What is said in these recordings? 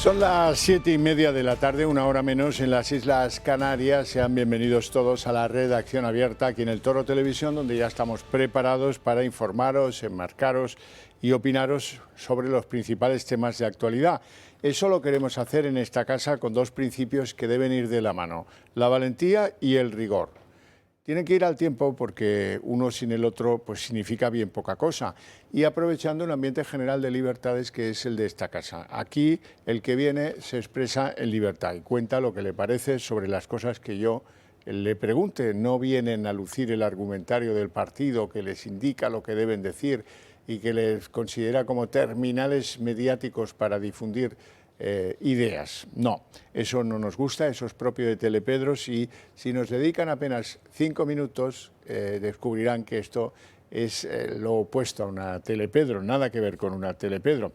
Son las 7:30 de la tarde, una hora menos en las Islas Canarias. Sean bienvenidos todos a la redacción abierta aquí en el Toro Televisión, donde ya estamos preparados para informaros, enmarcaros y opinaros sobre los principales temas de actualidad. Eso lo queremos hacer en esta casa con dos principios que deben ir de la mano: la valentía y el rigor. Tienen que ir al tiempo porque uno sin el otro pues significa bien poca cosa, y aprovechando un ambiente general de libertades que es el de esta casa. Aquí el que viene se expresa en libertad y cuenta lo que le parece sobre las cosas que yo le pregunte. No vienen a lucir el argumentario del partido que les indica lo que deben decir y que les considera como terminales mediáticos para difundir ideas. No, eso no nos gusta, eso es propio de Telepedros, y si nos dedican apenas 5 minutos descubrirán que esto es lo opuesto a una Telepedro, nada que ver con una Telepedro.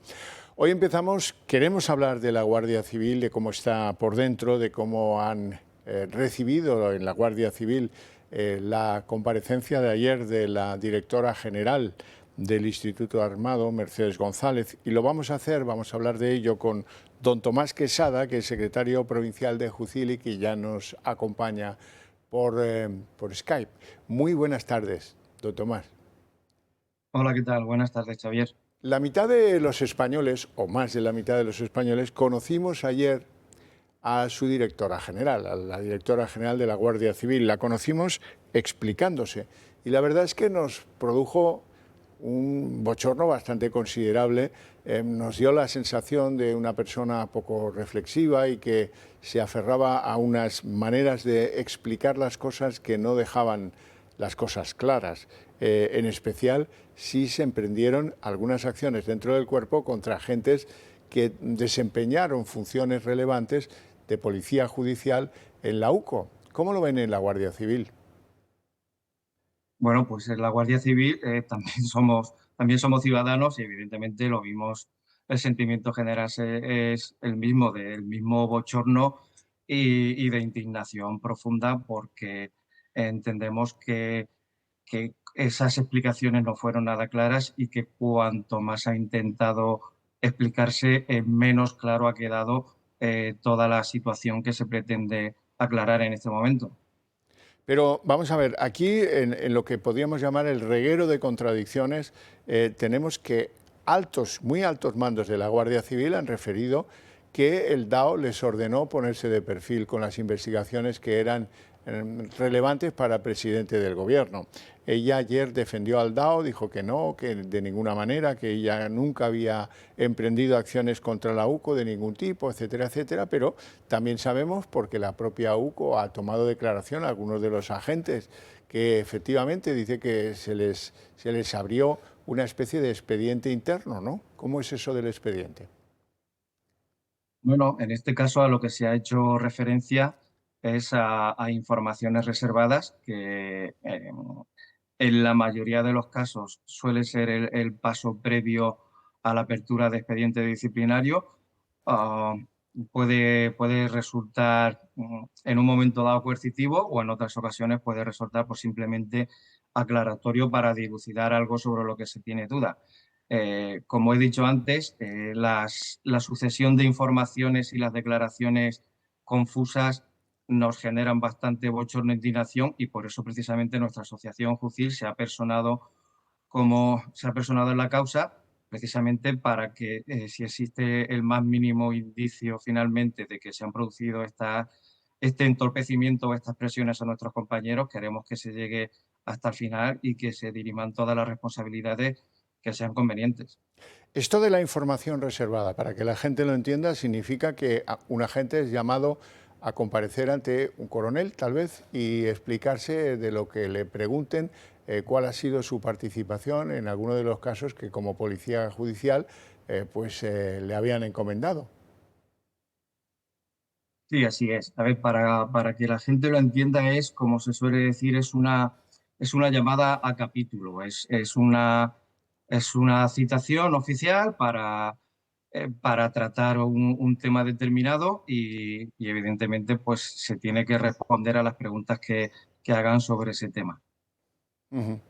Hoy empezamos, queremos hablar de la Guardia Civil, de cómo está por dentro, de cómo han recibido en la Guardia Civil la comparecencia de ayer de la directora general del Instituto Armado, Mercedes González, y lo vamos a hacer, vamos a hablar de ello con don Tomás Quesada, que es secretario provincial de Jucili, que ya nos acompaña por Skype. Muy buenas tardes, don Tomás. Hola, ¿qué tal? Buenas tardes, Xavier. La mitad de los españoles, o más de la mitad de los españoles, conocimos ayer a su directora general, a la directora general de la Guardia Civil. La conocimos explicándose y la verdad es que nos produjo un bochorno bastante considerable. Nos dio la sensación de una persona poco reflexiva y que se aferraba a unas maneras de explicar las cosas que no dejaban las cosas claras. En especial si se emprendieron algunas acciones dentro del cuerpo contra agentes que desempeñaron funciones relevantes de policía judicial en la UCO. ¿Cómo lo ven en la Guardia Civil? Bueno, pues en la Guardia Civil también somos ciudadanos y evidentemente lo vimos, el sentimiento general es el mismo, del mismo bochorno y de indignación profunda porque entendemos que esas explicaciones no fueron nada claras y que cuanto más ha intentado explicarse, menos claro ha quedado toda la situación que se pretende aclarar en este momento. Pero vamos a ver, aquí en lo que podríamos llamar el reguero de contradicciones, tenemos que muy altos mandos de la Guardia Civil han referido que el DAO les ordenó ponerse de perfil con las investigaciones que eran relevantes para el presidente del gobierno. Ella ayer defendió al DAO, dijo que no, que de ninguna manera, que ella nunca había emprendido acciones contra la UCO de ningún tipo, etcétera, etcétera, pero también sabemos, porque la propia UCO ha tomado declaración a algunos de los agentes, que efectivamente dice que se les abrió una especie de expediente interno, ¿no? ¿Cómo es eso del expediente? Bueno, en este caso a lo que se ha hecho referencia es a informaciones reservadas que en la mayoría de los casos suele ser el paso previo a la apertura de expediente disciplinario. Ah, puede resultar en un momento dado coercitivo o en otras ocasiones puede resultar por simplemente aclaratorio para dilucidar algo sobre lo que se tiene duda. Como he dicho antes, la sucesión de informaciones y las declaraciones confusas nos generan bastante bochorno e indignación y por eso precisamente nuestra asociación Jucil se ha personado en la causa precisamente para que si existe el más mínimo indicio finalmente de que se han producido este entorpecimiento o estas presiones a nuestros compañeros, queremos que se llegue hasta el final y que se diriman todas las responsabilidades que sean convenientes. Esto de la información reservada, para que la gente lo entienda, significa que un agente es llamado a comparecer ante un coronel, tal vez, y explicarse de lo que le pregunten, cuál ha sido su participación en alguno de los casos que como policía judicial le habían encomendado. Sí, así es. A ver, para que la gente lo entienda es, como se suele decir, es una llamada a capítulo, es una citación oficial para tratar un tema determinado y evidentemente pues se tiene que responder a las preguntas que hagan sobre ese tema. Uh -huh.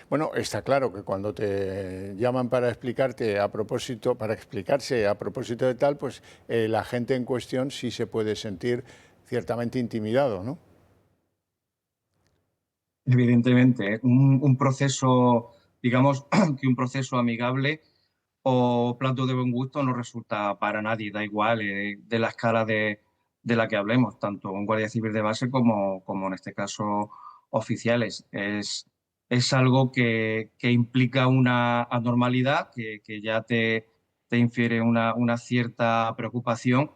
Bueno, está claro que cuando te llaman para explicarte a propósito, para explicarse a propósito de tal, pues la gente en cuestión sí se puede sentir ciertamente intimidado, ¿no? Evidentemente, un proceso, digamos que un proceso amigable o plato de buen gusto no resulta para nadie, da igual de la escala de la que hablemos, tanto un guardia civil de base como en este caso oficiales. Es algo que implica una anormalidad, que ya te infiere una cierta preocupación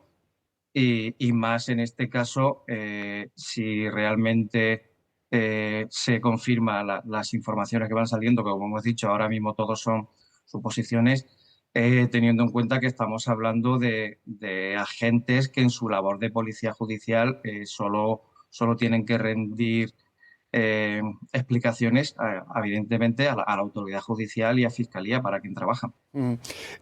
y más en este caso, si realmente se confirma las informaciones que van saliendo, que como hemos dicho, ahora mismo todos son suposiciones, teniendo en cuenta que estamos hablando de agentes que en su labor de policía judicial solo tienen que rendir eh, explicaciones, evidentemente, a la autoridad judicial y a Fiscalía para quien trabaja. Mm.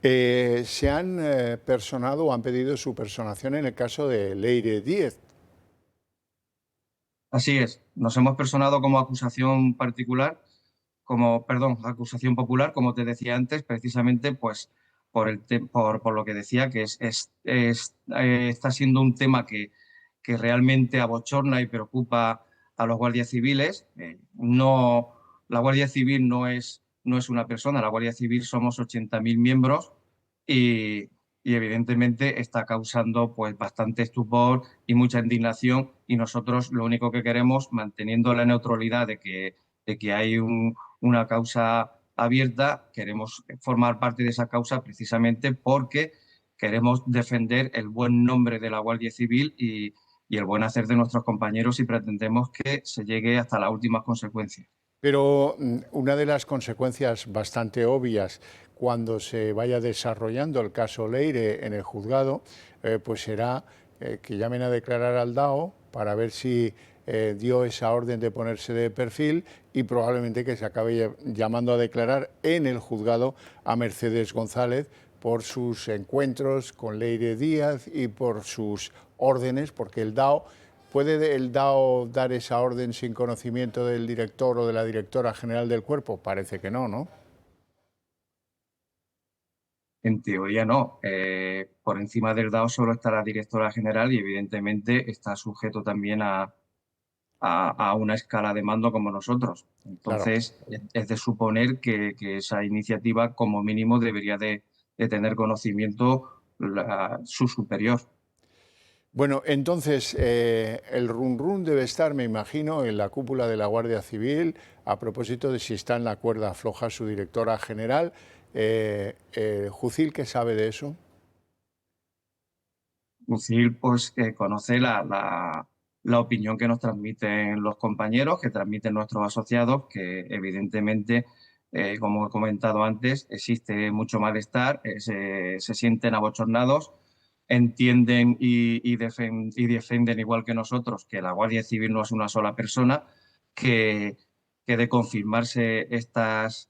Se han personado o han pedido su personación en el caso de Leire Díez. Así es, nos hemos personado como acusación particular, perdón, acusación popular, como te decía antes, precisamente pues por lo que decía, que está siendo un tema que realmente abochorna y preocupa a los guardias civiles. No, la Guardia Civil no es una persona, la Guardia Civil somos 80.000 miembros y, y evidentemente está causando pues bastante estupor y mucha indignación y nosotros lo único que queremos, manteniendo la neutralidad de que hay una causa abierta, queremos formar parte de esa causa precisamente porque queremos defender el buen nombre de la Guardia Civil y el buen hacer de nuestros compañeros y pretendemos que se llegue hasta las últimas consecuencias. Pero una de las consecuencias bastante obvias cuando se vaya desarrollando el caso Leire en el juzgado, pues será que llamen a declarar al DAO para ver si dio esa orden de ponerse de perfil y probablemente que se acabe llamando a declarar en el juzgado a Mercedes González por sus encuentros con Leire Díaz y por sus órdenes, porque el DAO ¿puede el DAO dar esa orden sin conocimiento del director o de la directora general del cuerpo? Parece que no, ¿no? En teoría no. Por encima del DAO solo está la directora general y evidentemente está sujeto también a una escala de mando como nosotros. Claro. Entonces, es de suponer que esa iniciativa como mínimo debería de tener conocimiento su superior. Bueno, entonces el run run debe estar, me imagino, en la cúpula de la Guardia Civil, a propósito de si está en la cuerda floja su directora general. Jucil, ¿qué sabe de eso? Lucil, pues, conoce la opinión que nos transmiten los compañeros, que transmiten nuestros asociados, que evidentemente, como he comentado antes, existe mucho malestar, se sienten abochornados, entienden y defienden igual que nosotros que la Guardia Civil no es una sola persona, que, que de confirmarse estas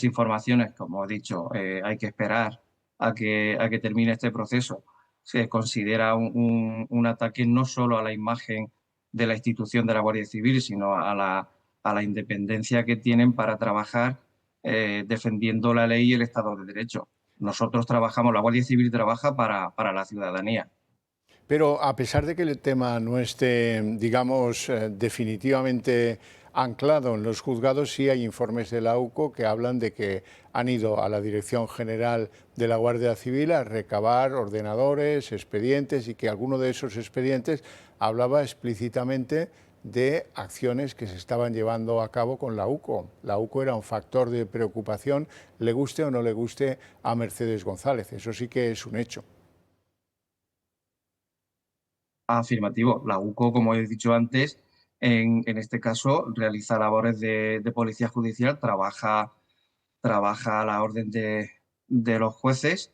informaciones, como he dicho, hay que esperar a que termine este proceso. Se considera un ataque no solo a la imagen de la institución de la Guardia Civil, sino a la independencia que tienen para trabajar defendiendo la ley y el Estado de Derecho. Nosotros trabajamos, la Guardia Civil trabaja para la ciudadanía. Pero a pesar de que el tema no esté, digamos, definitivamente anclado en los juzgados, sí hay informes de la UCO que hablan de que han ido a la Dirección General de la Guardia Civil a recabar ordenadores, expedientes y que alguno de esos expedientes hablaba explícitamente de acciones que se estaban llevando a cabo con la UCO. La UCO era un factor de preocupación, le guste o no le guste a Mercedes González. Eso sí que es un hecho. Afirmativo. La UCO, como he dicho antes, en este caso realiza labores de policía judicial, trabaja a la orden de los jueces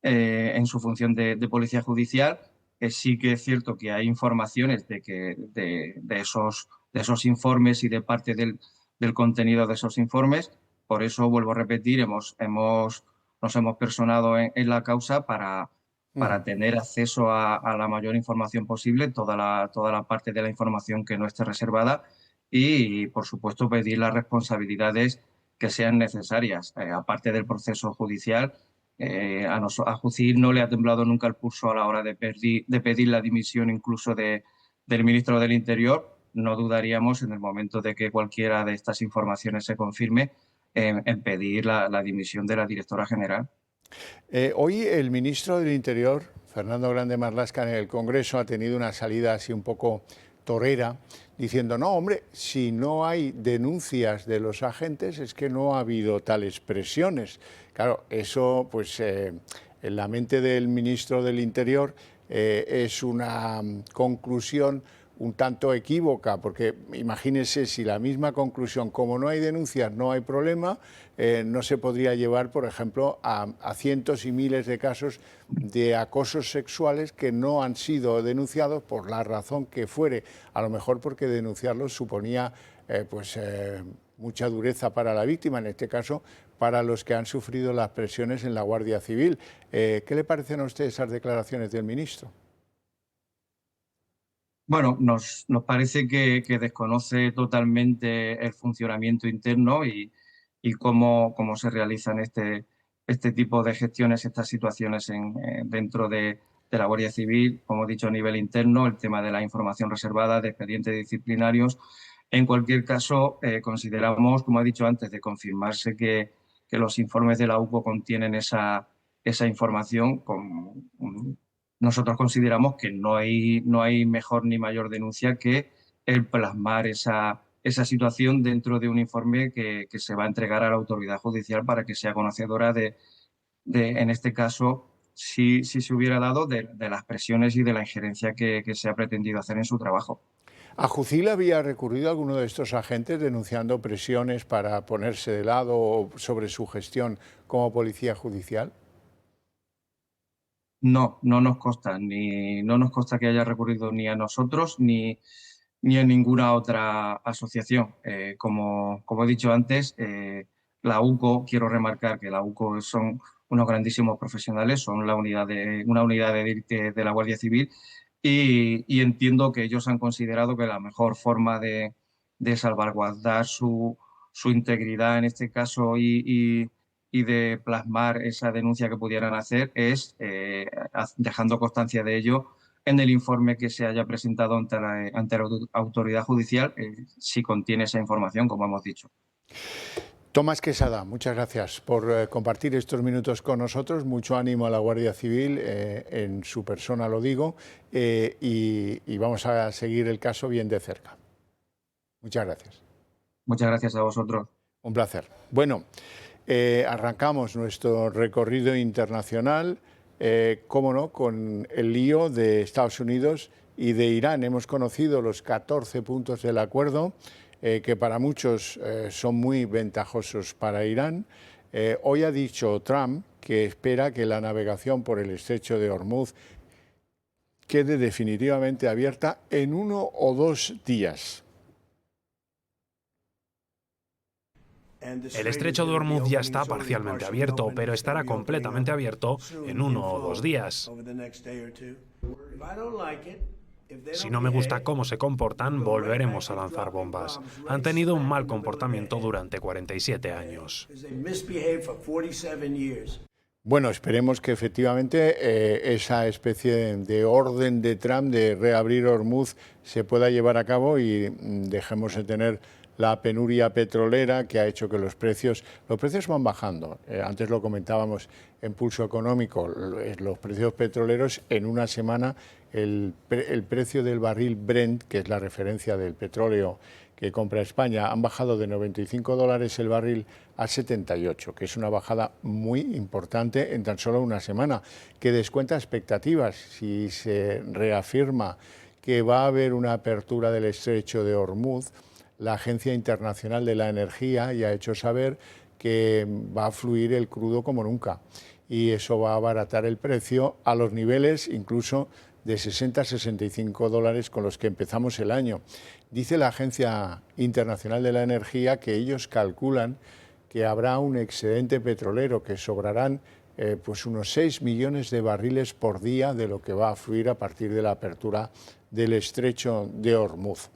en su función de policía judicial. Sí que es cierto que hay informaciones de esos informes y de parte del contenido de esos informes. Por eso, vuelvo a repetir, nos hemos personado en la causa para tener acceso a la mayor información posible, toda la parte de la información que no esté reservada y, por supuesto, pedir las responsabilidades que sean necesarias. Aparte del proceso judicial, a Jucil no le ha temblado nunca el pulso a la hora de pedir la dimisión incluso del ministro del Interior. No dudaríamos en el momento de que cualquiera de estas informaciones se confirme en pedir la dimisión de la directora general. Hoy el ministro del Interior, Fernando Grande Marlaska, en el Congreso ha tenido una salida así un poco torera, diciendo, no, hombre, si no hay denuncias de los agentes es que no ha habido tales presiones. Claro, eso pues en la mente del ministro del Interior es una conclusión un tanto equívoca, porque imagínense si la misma conclusión, como no hay denuncias, no hay problema, no se podría llevar, por ejemplo, a cientos y miles de casos de acosos sexuales que no han sido denunciados por la razón que fuere, a lo mejor porque denunciarlos suponía mucha dureza para la víctima, en este caso para los que han sufrido las presiones en la Guardia Civil. ¿Qué le parecen a usted esas declaraciones del ministro? Bueno, nos parece que desconoce totalmente el funcionamiento interno y cómo se realizan este tipo de gestiones, estas situaciones dentro de la Guardia Civil, como he dicho, a nivel interno, el tema de la información reservada, de expedientes disciplinarios. En cualquier caso, consideramos, como he dicho antes, de confirmarse que los informes de la UCO contienen esa información. Nosotros consideramos que no hay mejor ni mayor denuncia que el plasmar esa situación dentro de un informe que se va a entregar a la autoridad judicial para que sea conocedora en este caso, si se hubiera dado de las presiones y de la injerencia que se ha pretendido hacer en su trabajo. ¿A Jucil había recurrido a alguno de estos agentes denunciando presiones para ponerse de lado o sobre su gestión como policía judicial? No nos consta, no nos consta que haya recurrido ni a nosotros ni a ninguna otra asociación. Como he dicho antes, la UCO, quiero remarcar que la UCO son unos grandísimos profesionales, son una unidad de la Guardia Civil y entiendo que ellos han considerado que la mejor forma de salvaguardar su integridad en este caso y de plasmar esa denuncia que pudieran hacer es dejando constancia de ello en el informe que se haya presentado ante la autoridad judicial, si contiene esa información, como hemos dicho. Tomás Quesada, muchas gracias por compartir estos minutos con nosotros. Mucho ánimo a la Guardia Civil, en su persona lo digo, y vamos a seguir el caso bien de cerca. Muchas gracias. Muchas gracias a vosotros. Un placer. Bueno, arrancamos nuestro recorrido internacional, cómo no, con el lío de Estados Unidos y de Irán. Hemos conocido los 14 puntos del acuerdo, que para muchos son muy ventajosos para Irán. Hoy ha dicho Trump que espera que la navegación por el estrecho de Hormuz quede definitivamente abierta en 1 o 2 días. El estrecho de Hormuz ya está parcialmente abierto, pero estará completamente abierto en 1 o 2 días. Si no me gusta cómo se comportan, volveremos a lanzar bombas. Han tenido un mal comportamiento durante 47 años. Bueno, esperemos que efectivamente esa especie de orden de Trump de reabrir Hormuz se pueda llevar a cabo y dejemos de tener la penuria petrolera que ha hecho que los precios van bajando. Antes lo comentábamos en Pulso Económico, los precios petroleros en una semana, el precio del barril Brent, que es la referencia del petróleo que compra España, han bajado de $95 el barril a 78, que es una bajada muy importante en tan solo una semana, que descuenta expectativas. Si se reafirma que va a haber una apertura del estrecho de Hormuz, la Agencia Internacional de la Energía ya ha hecho saber que va a fluir el crudo como nunca y eso va a abaratar el precio a los niveles incluso de 60 a 65 dólares con los que empezamos el año. Dice la Agencia Internacional de la Energía que ellos calculan que habrá un excedente petrolero, que sobrarán pues unos 6 millones de barriles por día de lo que va a fluir a partir de la apertura del estrecho de Hormuz.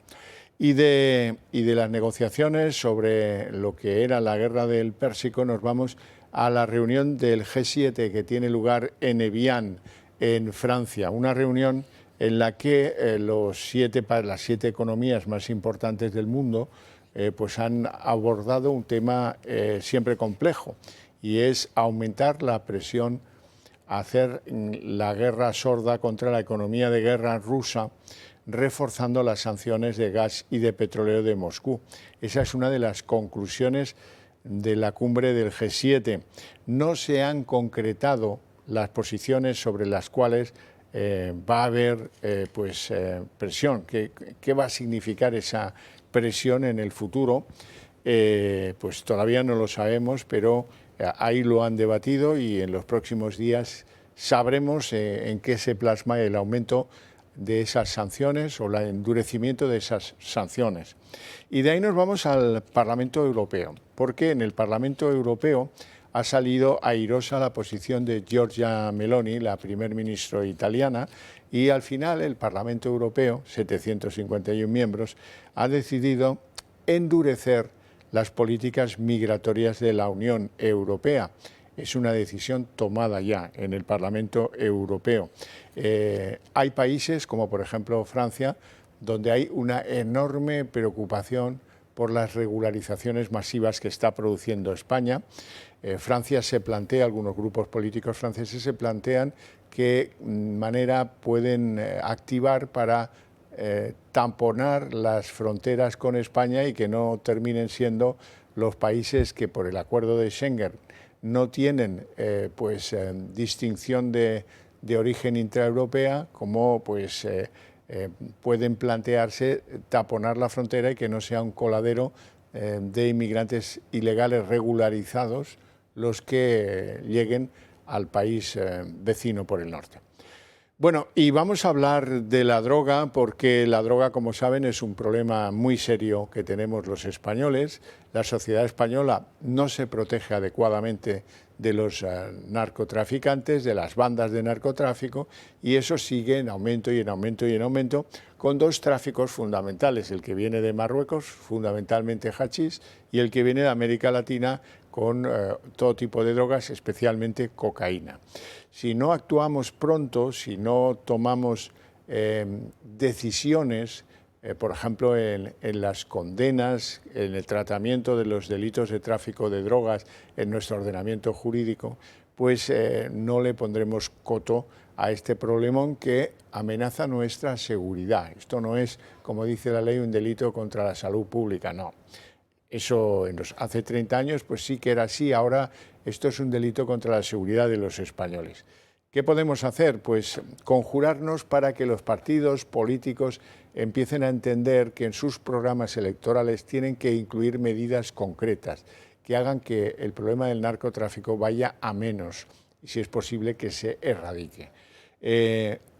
Y de las negociaciones sobre lo que era la guerra del Pérsico nos vamos a la reunión del G7 que tiene lugar en Evian, en Francia. Una reunión en la que las 7 economías más importantes del mundo pues han abordado un tema siempre complejo, y es aumentar la presión, hacer la guerra sorda contra la economía de guerra rusa, reforzando las sanciones de gas y de petróleo de Moscú. Esa es una de las conclusiones de la cumbre del G7. No se han concretado las posiciones sobre las cuales va a haber presión. ¿Qué va a significar esa presión en el futuro? Pues todavía no lo sabemos, pero ahí lo han debatido, y en los próximos días sabremos en qué se plasma el aumento de esas sanciones o el endurecimiento de esas sanciones. Y de ahí nos vamos al Parlamento Europeo, porque en el Parlamento Europeo ha salido airosa la posición de Giorgia Meloni, la primer ministro italiana, y al final el Parlamento Europeo, 751 miembros, ha decidido endurecer las políticas migratorias de la Unión Europea. Es una decisión tomada ya en el Parlamento Europeo. Hay países, como por ejemplo Francia, donde hay una enorme preocupación por las regularizaciones masivas que está produciendo España. Francia se plantea, algunos grupos políticos franceses se plantean qué manera pueden activar para tamponar las fronteras con España y que no terminen siendo los países que por el acuerdo de Schengen no tienen distinción de origen intraeuropea, como pueden plantearse taponar la frontera y que no sea un coladero de inmigrantes ilegales regularizados los que lleguen al país vecino por el norte. Bueno, y vamos a hablar de la droga, porque la droga, como saben, es un problema muy serio que tenemos los españoles. La sociedad española no se protege adecuadamente de los narcotraficantes, de las bandas de narcotráfico, y eso sigue en aumento y en aumento y en aumento, con 2 tráficos fundamentales: el que viene de Marruecos, fundamentalmente hachís, y el que viene de América Latina con todo tipo de drogas, especialmente cocaína. Si no actuamos pronto, si no tomamos decisiones, por ejemplo, en las condenas, en el tratamiento de los delitos de tráfico de drogas en nuestro ordenamiento jurídico, pues no le pondremos coto a este problemón que amenaza nuestra seguridad. Esto no es, como dice la ley, un delito contra la salud pública, no. Eso hace 30 años pues sí que era así. Ahora esto es un delito contra la seguridad de los españoles. ¿Qué podemos hacer? Pues conjurarnos para que los partidos políticos empiecen a entender que en sus programas electorales tienen que incluir medidas concretas que hagan que el problema del narcotráfico vaya a menos y, si es posible, que se erradique.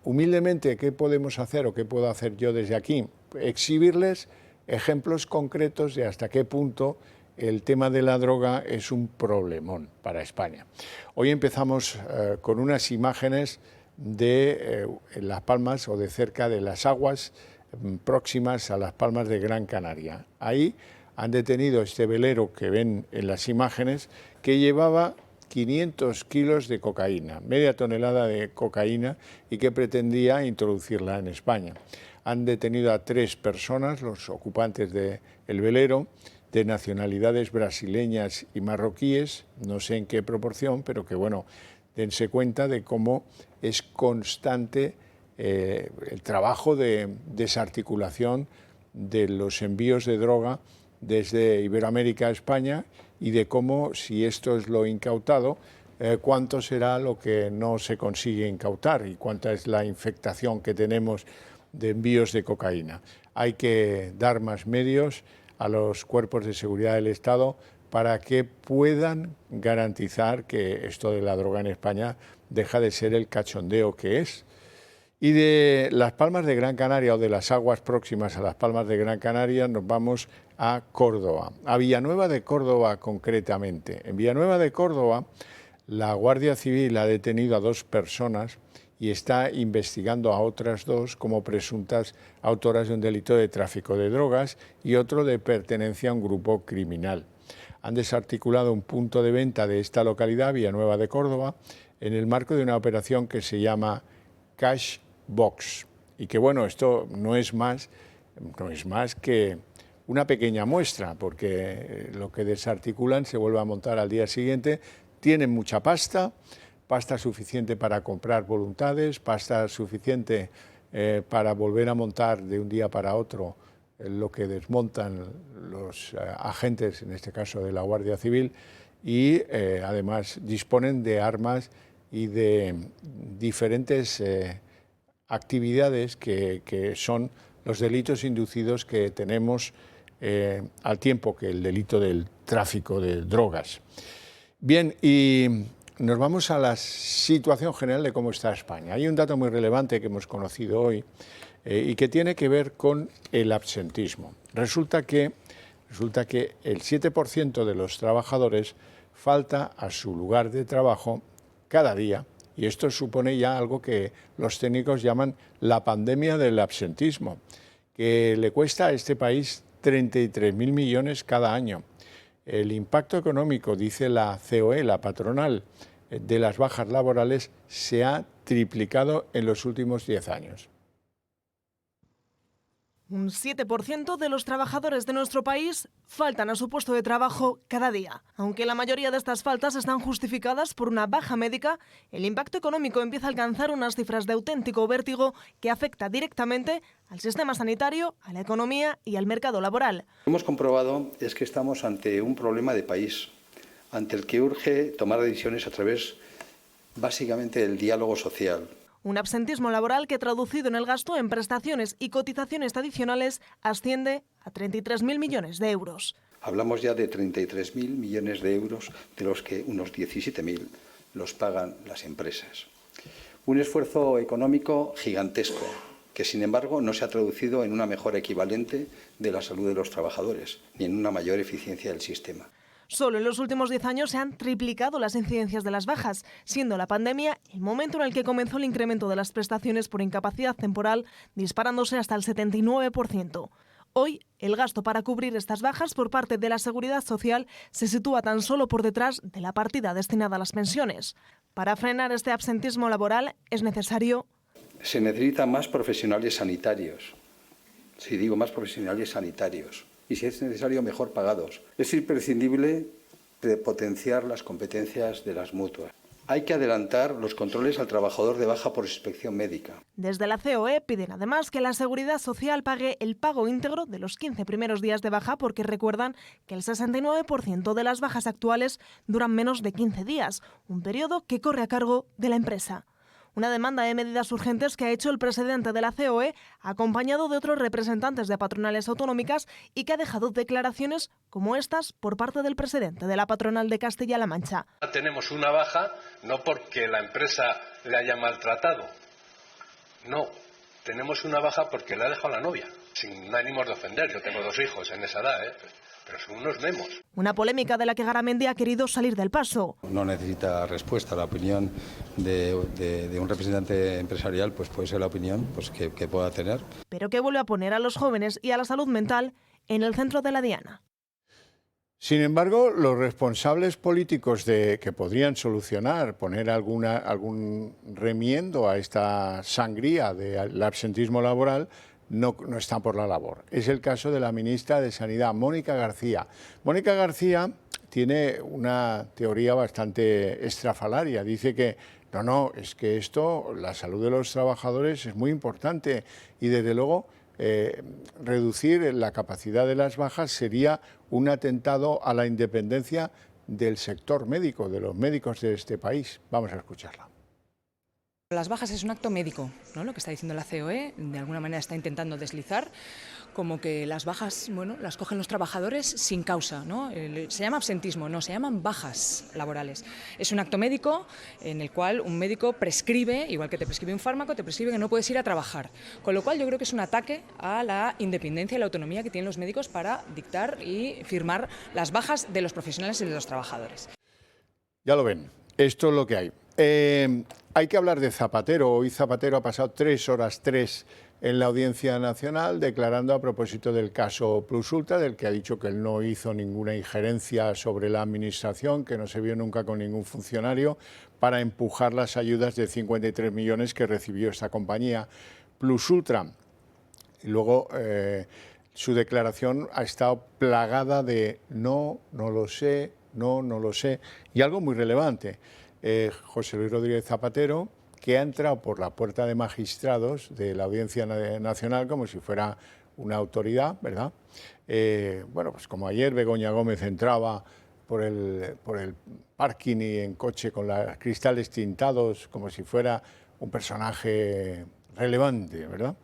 Humildemente, ¿qué podemos hacer o qué puedo hacer yo desde aquí? Exhibirles ejemplos concretos de hasta qué punto el tema de la droga es un problemón para España. Hoy empezamos con unas imágenes de Las Palmas, o de cerca de las aguas próximas a Las Palmas de Gran Canaria. Ahí han detenido este velero que ven en las imágenes, que llevaba 500 kilos de cocaína, media tonelada de cocaína, y que pretendía introducirla en España. Han detenido a 3 personas, los ocupantes del velero, de nacionalidades brasileñas y marroquíes, no sé en qué proporción, pero que bueno, dense cuenta de cómo es constante el trabajo de desarticulación de los envíos de droga desde Iberoamérica a España, y de cómo, si esto es lo incautado, cuánto será lo que no se consigue incautar y cuánta es la infectación que tenemos de envíos de cocaína. Hay que dar más medios a los cuerpos de seguridad del Estado para que puedan garantizar que esto de la droga en España deja de ser el cachondeo que es. Y de Las Palmas de Gran Canaria, o de las aguas próximas a Las Palmas de Gran Canaria, nos vamos a Córdoba, a Villanueva de Córdoba concretamente. En Villanueva de Córdoba, la Guardia Civil ha detenido a 2 personas y está investigando a otras dos como presuntas autoras de un delito de tráfico de drogas y otro de pertenencia a un grupo criminal. Han desarticulado un punto de venta de esta localidad, Villanueva de Córdoba, en el marco de una operación que se llama Cash Box. Y que bueno, esto no es más que una pequeña muestra, porque lo que desarticulan se vuelve a montar al día siguiente. Tienen mucha pasta suficiente para comprar voluntades, pasta suficiente para volver a montar de un día para otro lo que desmontan los agentes, en este caso de la Guardia Civil, y además disponen de armas y de diferentes actividades que son los delitos inducidos que tenemos al tiempo que el delito del tráfico de drogas. Bien, y nos vamos a la situación general de cómo está España. Hay un dato muy relevante que hemos conocido hoy y que tiene que ver con el absentismo. Resulta que el 7% de los trabajadores falta a su lugar de trabajo cada día, y esto supone ya algo que los técnicos llaman la pandemia del absentismo, que le cuesta a este país 33.000 millones cada año. El impacto económico, dice la COE, la patronal, de las bajas laborales se ha triplicado en los últimos 10 años. Un 7% de los trabajadores de nuestro país faltan a su puesto de trabajo cada día. Aunque la mayoría de estas faltas están justificadas por una baja médica, el impacto económico empieza a alcanzar unas cifras de auténtico vértigo que afecta directamente al sistema sanitario, a la economía y al mercado laboral. Lo que hemos comprobado es que estamos ante un problema de país, ante el que urge tomar decisiones a través, básicamente, del diálogo social. Un absentismo laboral que, traducido en el gasto en prestaciones y cotizaciones adicionales, asciende a 33.000 millones de euros. Hablamos ya de 33.000 millones de euros, de los que unos 17.000 los pagan las empresas. Un esfuerzo económico gigantesco, que sin embargo no se ha traducido en una mejora equivalente de la salud de los trabajadores, ni en una mayor eficiencia del sistema. Solo en los últimos 10 años se han triplicado las incidencias de las bajas, siendo la pandemia el momento en el que comenzó el incremento de las prestaciones por incapacidad temporal, disparándose hasta el 79%. Hoy, el gasto para cubrir estas bajas por parte de la Seguridad Social se sitúa tan solo por detrás de la partida destinada a las pensiones. Para frenar este absentismo laboral es necesario... Se necesitan más profesionales sanitarios. Si digo más profesionales sanitarios. Y si es necesario, mejor pagados. Es imprescindible potenciar las competencias de las mutuas. Hay que adelantar los controles al trabajador de baja por inspección médica. Desde la COE piden además que la Seguridad Social pague el pago íntegro de los 15 primeros días de baja, porque recuerdan que el 69% de las bajas actuales duran menos de 15 días, un periodo que corre a cargo de la empresa. Una demanda de medidas urgentes que ha hecho el presidente de la COE, acompañado de otros representantes de patronales autonómicas, y que ha dejado declaraciones como estas por parte del presidente de la patronal de Castilla-La Mancha. Tenemos una baja no porque la empresa le haya maltratado, no, tenemos una baja porque le ha dejado la novia, sin ánimos de ofender. Yo tengo 2 hijos en esa edad, pero son unos memos. Una polémica de la que Garamendi ha querido salir del paso. No necesita respuesta. La opinión de un representante empresarial pues puede ser la opinión que pueda tener. Pero que vuelve a poner a los jóvenes y a la salud mental en el centro de la diana. Sin embargo, los responsables políticos que podrían solucionar, poner algún remiendo a esta sangría del absentismo laboral, no están por la labor. Es el caso de la ministra de Sanidad, Mónica García. Mónica García tiene una teoría bastante estrafalaria. Dice que no, es que la salud de los trabajadores es muy importante y desde luego reducir la capacidad de las bajas sería un atentado a la independencia del sector médico, de los médicos de este país. Vamos a escucharla. Las bajas es un acto médico, ¿no? Lo que está diciendo la COE, de alguna manera está intentando deslizar, como que las bajas, las cogen los trabajadores sin causa, ¿no? Se llama absentismo, no, se llaman bajas laborales. Es un acto médico en el cual un médico prescribe, igual que te prescribe un fármaco, te prescribe que no puedes ir a trabajar. Con lo cual yo creo que es un ataque a la independencia y la autonomía que tienen los médicos para dictar y firmar las bajas de los profesionales y de los trabajadores. Ya lo ven, esto es lo que hay. hay que hablar de Zapatero. Hoy Zapatero ha pasado 3 horas en la Audiencia Nacional declarando a propósito del caso Plus Ultra, del que ha dicho que él no hizo ninguna injerencia sobre la administración, que no se vio nunca con ningún funcionario para empujar las ayudas de 53 millones que recibió esta compañía Plus Ultra. Y luego su declaración ha estado plagada de no lo sé, no lo sé, y algo muy relevante. José Luis Rodríguez Zapatero, que ha entrado por la puerta de magistrados de la Audiencia Nacional como si fuera una autoridad, ¿verdad? Bueno, pues como ayer Begoña Gómez entraba por el parking y en coche con los cristales tintados como si fuera un personaje relevante, ¿verdad?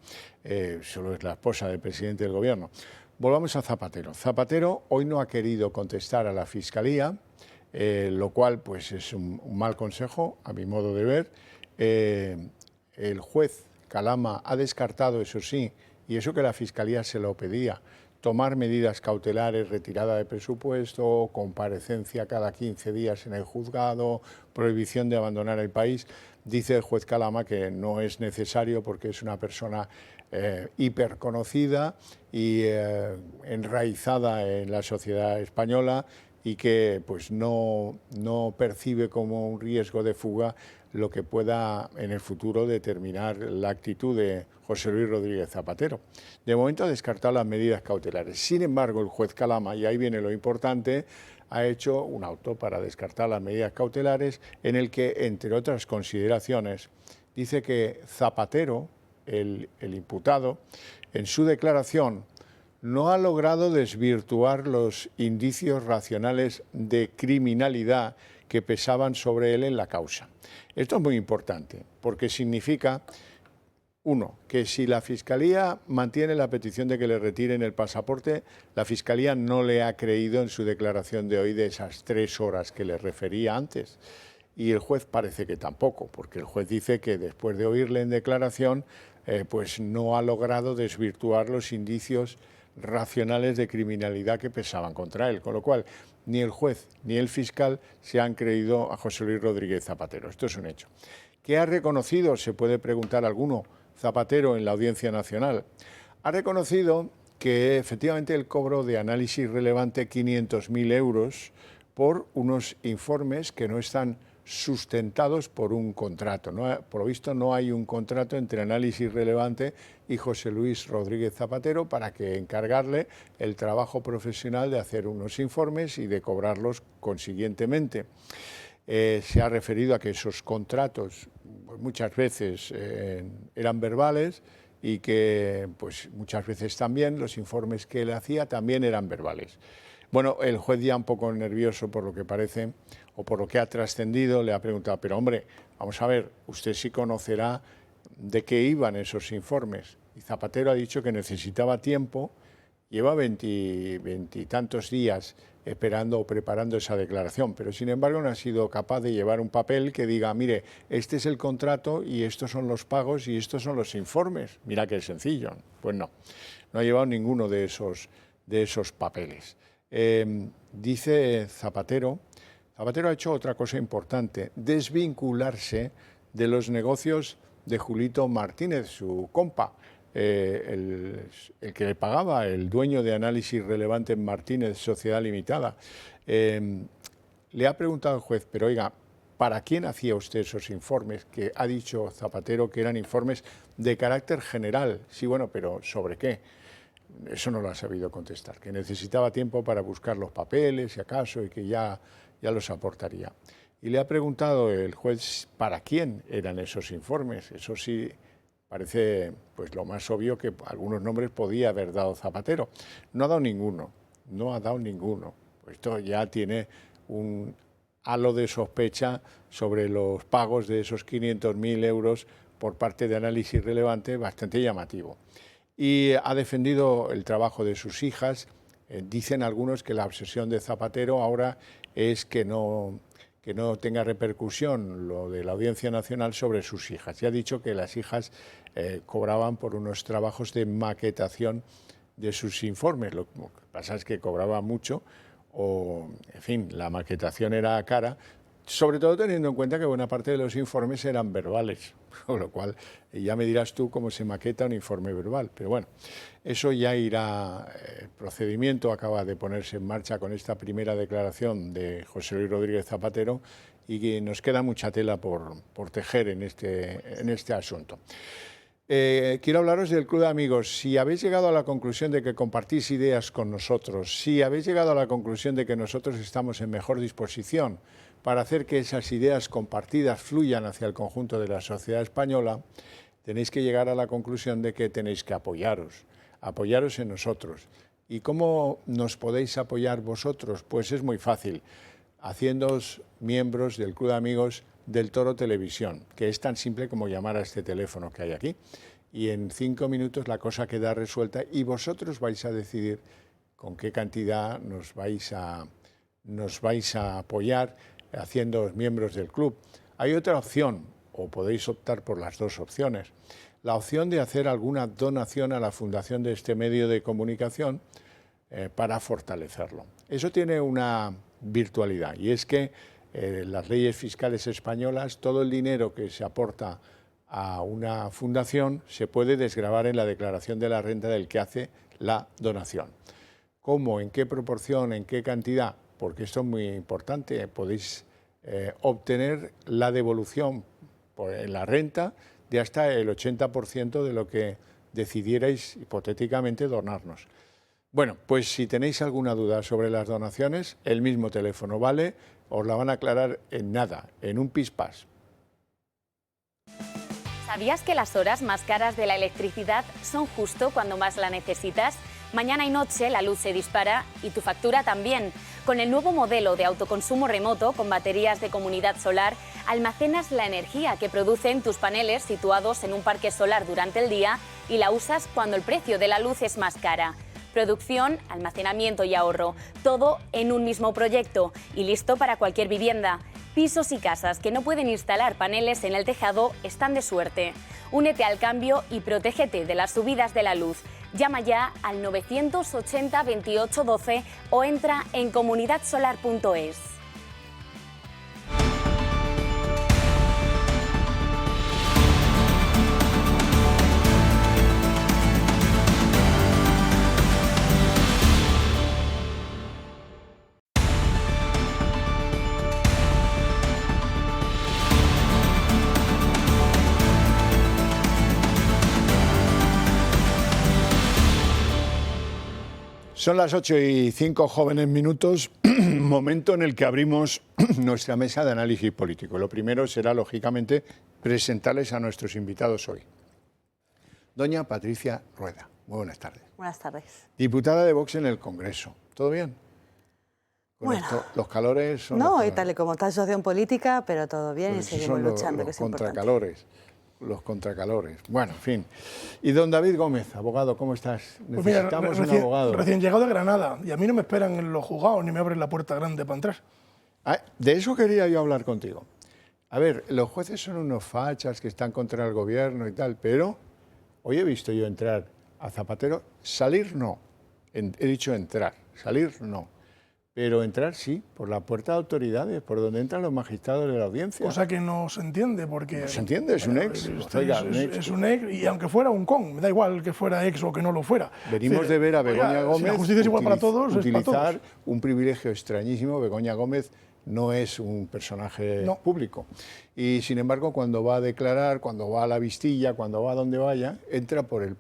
Solo es la esposa del presidente del gobierno. Volvamos a Zapatero. Zapatero hoy no ha querido contestar a la Fiscalía, lo cual pues es un mal consejo, a mi modo de ver. El juez Calama ha descartado, eso sí, y eso que la Fiscalía se lo pedía, tomar medidas cautelares, retirada de presupuesto, comparecencia cada 15 días en el juzgado, prohibición de abandonar el país. Dice el juez Calama que no es necesario porque es una persona hiperconocida y enraizada en la sociedad española y que pues no percibe como un riesgo de fuga lo que pueda en el futuro determinar la actitud de José Luis Rodríguez Zapatero. De momento ha descartado las medidas cautelares. Sin embargo, el juez Calama, y ahí viene lo importante, ha hecho un auto para descartar las medidas cautelares en el que, entre otras consideraciones, dice que Zapatero, el imputado, en su declaración no ha logrado desvirtuar los indicios racionales de criminalidad que pesaban sobre él en la causa. Esto es muy importante porque significa, uno, que si la Fiscalía mantiene la petición de que le retiren el pasaporte, la Fiscalía no le ha creído en su declaración de hoy de esas 3 horas que le refería antes. Y el juez parece que tampoco, porque el juez dice que después de oírle en declaración, pues no ha logrado desvirtuar los indicios racionales de criminalidad que pesaban contra él, con lo cual ni el juez ni el fiscal se han creído a José Luis Rodríguez Zapatero. Esto es un hecho. ¿Qué ha reconocido? Se puede preguntar alguno, Zapatero en la Audiencia Nacional. Ha reconocido que efectivamente el cobro de análisis relevante 500.000 euros por unos informes que no están sustentados por un contrato. Por lo visto no hay un contrato entre Análisis Relevante y José Luis Rodríguez Zapatero para que encargarle el trabajo profesional de hacer unos informes y de cobrarlos consiguientemente. Se ha referido a que esos contratos pues, muchas veces eran verbales y que pues, muchas veces también los informes que él hacía también eran verbales. Bueno, el juez ya un poco nervioso por lo que parece o por lo que ha trascendido le ha preguntado, pero hombre, vamos a ver, usted sí conocerá de qué iban esos informes. Y Zapatero ha dicho que necesitaba tiempo, lleva 20 y tantos días esperando o preparando esa declaración, pero sin embargo no ha sido capaz de llevar un papel que diga, mire, este es el contrato y estos son los pagos y estos son los informes. Mira qué sencillo. Pues no ha llevado ninguno de esos papeles. Dice Zapatero ha hecho otra cosa importante, desvincularse de los negocios de Julito Martínez, su compa, el que le pagaba, el dueño de Análisis Relevante Martínez, Sociedad Limitada. Le ha preguntado al juez, pero oiga, ¿para quién hacía usted esos informes? Que ha dicho Zapatero que eran informes de carácter general. Sí, bueno, pero ¿sobre qué? Eso no lo ha sabido contestar, que necesitaba tiempo para buscar los papeles, si acaso, y que ya los aportaría. Y le ha preguntado el juez para quién eran esos informes. Eso sí parece pues, lo más obvio que algunos nombres podía haber dado Zapatero. No ha dado ninguno. Pues esto ya tiene un halo de sospecha sobre los pagos de esos 500.000 euros por parte de Análisis Relevante bastante llamativo. Y ha defendido el trabajo de sus hijas. Dicen algunos que la obsesión de Zapatero ahora es que no tenga repercusión lo de la Audiencia Nacional sobre sus hijas. Ya ha dicho que las hijas cobraban por unos trabajos de maquetación de sus informes. Lo que pasa es que cobraba mucho, o en fin, la maquetación era cara, Sobre todo teniendo en cuenta que buena parte de los informes eran verbales, con lo cual ya me dirás tú cómo se maqueta un informe verbal. Pero bueno, eso ya irá, el procedimiento acaba de ponerse en marcha con esta primera declaración de José Luis Rodríguez Zapatero y que nos queda mucha tela por tejer en este asunto. Quiero hablaros del Club de Amigos. Si habéis llegado a la conclusión de que compartís ideas con nosotros, si habéis llegado a la conclusión de que nosotros estamos en mejor disposición para hacer que esas ideas compartidas fluyan hacia el conjunto de la sociedad española, tenéis que llegar a la conclusión de que tenéis que apoyaros en nosotros. ¿Y cómo nos podéis apoyar vosotros? Pues es muy fácil, haciéndoos miembros del Club de Amigos del Toro Televisión, que es tan simple como llamar a este teléfono que hay aquí. Y en 5 minutos la cosa queda resuelta y vosotros vais a decidir con qué cantidad nos vais a apoyar haciéndoos miembros del club. Hay otra opción, o podéis optar por las dos opciones. La opción de hacer alguna donación a la fundación de este medio de comunicación para fortalecerlo. Eso tiene una virtualidad y es que las leyes fiscales españolas, todo el dinero que se aporta a una fundación se puede desgravar en la declaración de la renta del que hace la donación. ¿Cómo? ¿En qué proporción? ¿En qué cantidad? Porque esto es muy importante. Podéis obtener la devolución en la renta de hasta el 80% de lo que decidierais hipotéticamente donarnos. Bueno, pues si tenéis alguna duda sobre las donaciones, el mismo teléfono vale, os la van a aclarar en nada, en un pispás. ¿Sabías que las horas más caras de la electricidad son justo cuando más la necesitas? Mañana y noche la luz se dispara y tu factura también. Con el nuevo modelo de autoconsumo remoto con baterías de comunidad solar, almacenas la energía que producen tus paneles situados en un parque solar durante el día y la usas cuando el precio de la luz es más cara. Producción, almacenamiento y ahorro, todo en un mismo proyecto y listo para cualquier vivienda. Pisos y casas que no pueden instalar paneles en el tejado están de suerte. Únete al cambio y protégete de las subidas de la luz. Llama ya al 980 28 12 o entra en comunidadsolar.es. Son las 8:05, jóvenes minutos, momento en el que abrimos nuestra mesa de análisis político. Lo primero será, lógicamente, presentarles a nuestros invitados hoy. Doña Patricia Rueda, muy buenas tardes. Buenas tardes. Diputada de Vox en el Congreso, ¿todo bien? Bueno, los calores son... No, y tal y como está la situación política, pero todo bien y seguimos luchando, que es contracalores. importante. Los contracalores. Bueno, en fin. Y don David Gómez, abogado, ¿cómo estás? Necesitamos un abogado. Recién llegado de Granada, y a mí no me esperan en los juzgados ni me abren la puerta grande para entrar. De eso quería yo hablar contigo. A ver, los jueces son unos fachas que están contra el gobierno y tal, pero hoy he visto yo entrar a Zapatero, salir no. He dicho entrar, salir no. Pero entrar sí, por la puerta de autoridades, por donde entran los magistrados de la audiencia. Cosa que no se entiende, porque... No se entiende, es un ex. Es un ex, y aunque fuera un con, me da igual que fuera ex o que no lo fuera. Venimos de ver a Begoña Gómez... Si la justicia es igual para todos, utilizar es para todos. un privilegio extrañísimo. Begoña Gómez no es un personaje público. Y, sin embargo, cuando va a declarar, cuando va a la Vistilla, cuando va a donde vaya, entra por el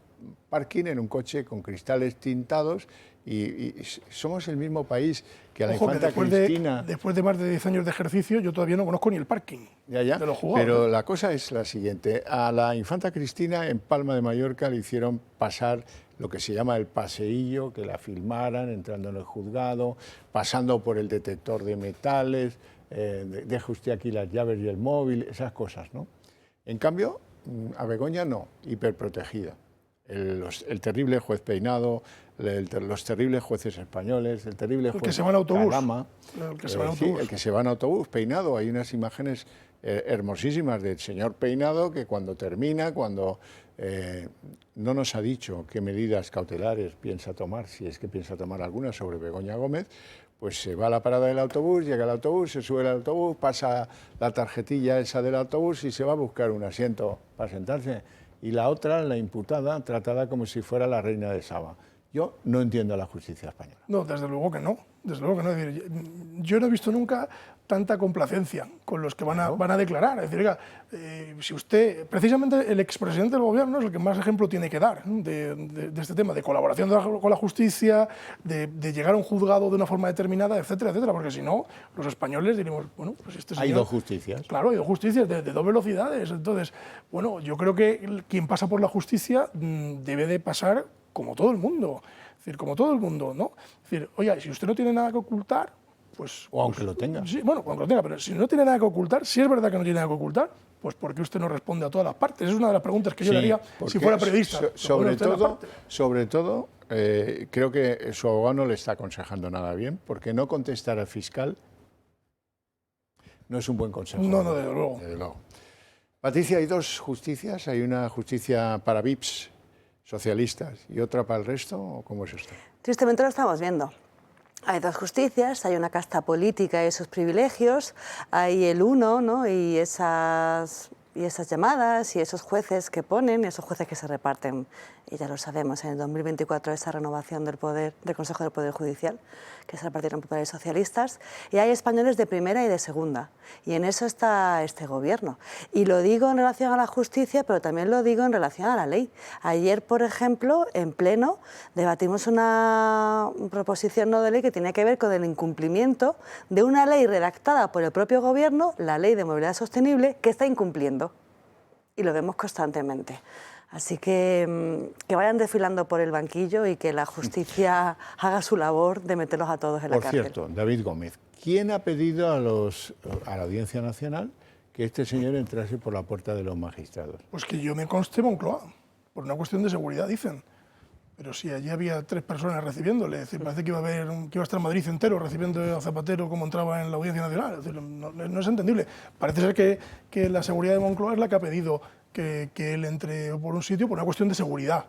parking en un coche con cristales tintados y somos el mismo país que a la infanta Cristina. Después de más de 10 años de ejercicio, yo todavía no conozco ni el parking de los juzgados. Pero la cosa es la siguiente. A la infanta Cristina en Palma de Mallorca le hicieron pasar lo que se llama el paseillo, que la filmaran entrando en el juzgado, pasando por el detector de metales, deja usted aquí las llaves y el móvil, esas cosas, ¿no? En cambio, a Begoña no, hiperprotegida. El terrible juez Peinado, los terribles jueces españoles, el terrible juez que se va en autobús. Calama, el que se va en autobús. Sí, el que se va en autobús, Peinado. Hay unas imágenes hermosísimas del señor Peinado que cuando termina, cuando no nos ha dicho qué medidas cautelares piensa tomar, si es que piensa tomar alguna, sobre Begoña Gómez. Pues se va a la parada del autobús, llega al autobús, se sube al autobús, pasa la tarjetilla esa del autobús y se va a buscar un asiento para sentarse. Y la otra, la imputada, tratada como si fuera la reina de Saba. Yo no entiendo a la justicia española. No, desde luego que no. Desde luego que no. Es decir, yo no he visto nunca tanta complacencia con los que van a declarar. Es decir, oiga, si usted, precisamente el expresidente del gobierno es el que más ejemplo tiene que dar de este tema, de colaboración con la justicia, de llegar a un juzgado de una forma determinada, etcétera, etcétera, porque si no, los españoles diríamos, bueno, pues este señor... Hay dos justicias. Claro, hay dos justicias de dos velocidades. Entonces, bueno, yo creo que quien pasa por la justicia debe de pasar como todo el mundo. Es decir, como todo el mundo, ¿no? Es decir, oiga, si usted no tiene nada que ocultar, pues... O aunque lo tenga. Sí, bueno, aunque lo tenga, pero si no tiene nada que ocultar, si es verdad que no tiene nada que ocultar, pues ¿por qué usted no responde a todas las partes? Es una de las preguntas que yo le haría si fuera periodista. Sobre todo, creo que su abogado no le está aconsejando nada bien, porque no contestar al fiscal no es un buen consejo. No, no, desde luego. Desde luego. Patricia, hay dos justicias. Hay una justicia para VIPs socialistas y otra para el resto, ¿o cómo es esto? Tristemente lo estamos viendo. Hay dos justicias, hay una casta política y esos privilegios, hay el uno, ¿no? y esas llamadas y esos jueces que ponen, y esos jueces que se reparten. Y ya lo sabemos, en el 2024 esa renovación del Consejo del Poder Judicial, que se repartieron populares socialistas, y hay españoles de primera y de segunda. Y en eso está este gobierno. Y lo digo en relación a la justicia, pero también lo digo en relación a la ley. Ayer, por ejemplo, en pleno, debatimos una proposición no de ley que tenía que ver con el incumplimiento de una ley redactada por el propio gobierno, la Ley de Movilidad Sostenible, que está incumpliendo. Y lo vemos constantemente. Así que vayan desfilando por el banquillo y que la justicia haga su labor de meterlos a todos en la cárcel. Por cierto, David Gómez, ¿quién ha pedido a la Audiencia Nacional que este señor entrase por la puerta de los magistrados? Pues que yo me conste Moncloa, por una cuestión de seguridad, dicen. Pero si allí había 3 personas recibiéndole, es decir, parece que iba a estar Madrid entero recibiendo a Zapatero como entraba en la Audiencia Nacional. Es decir, no es entendible. Parece ser que la seguridad de Moncloa es la que ha pedido que él entre por un sitio por una cuestión de seguridad.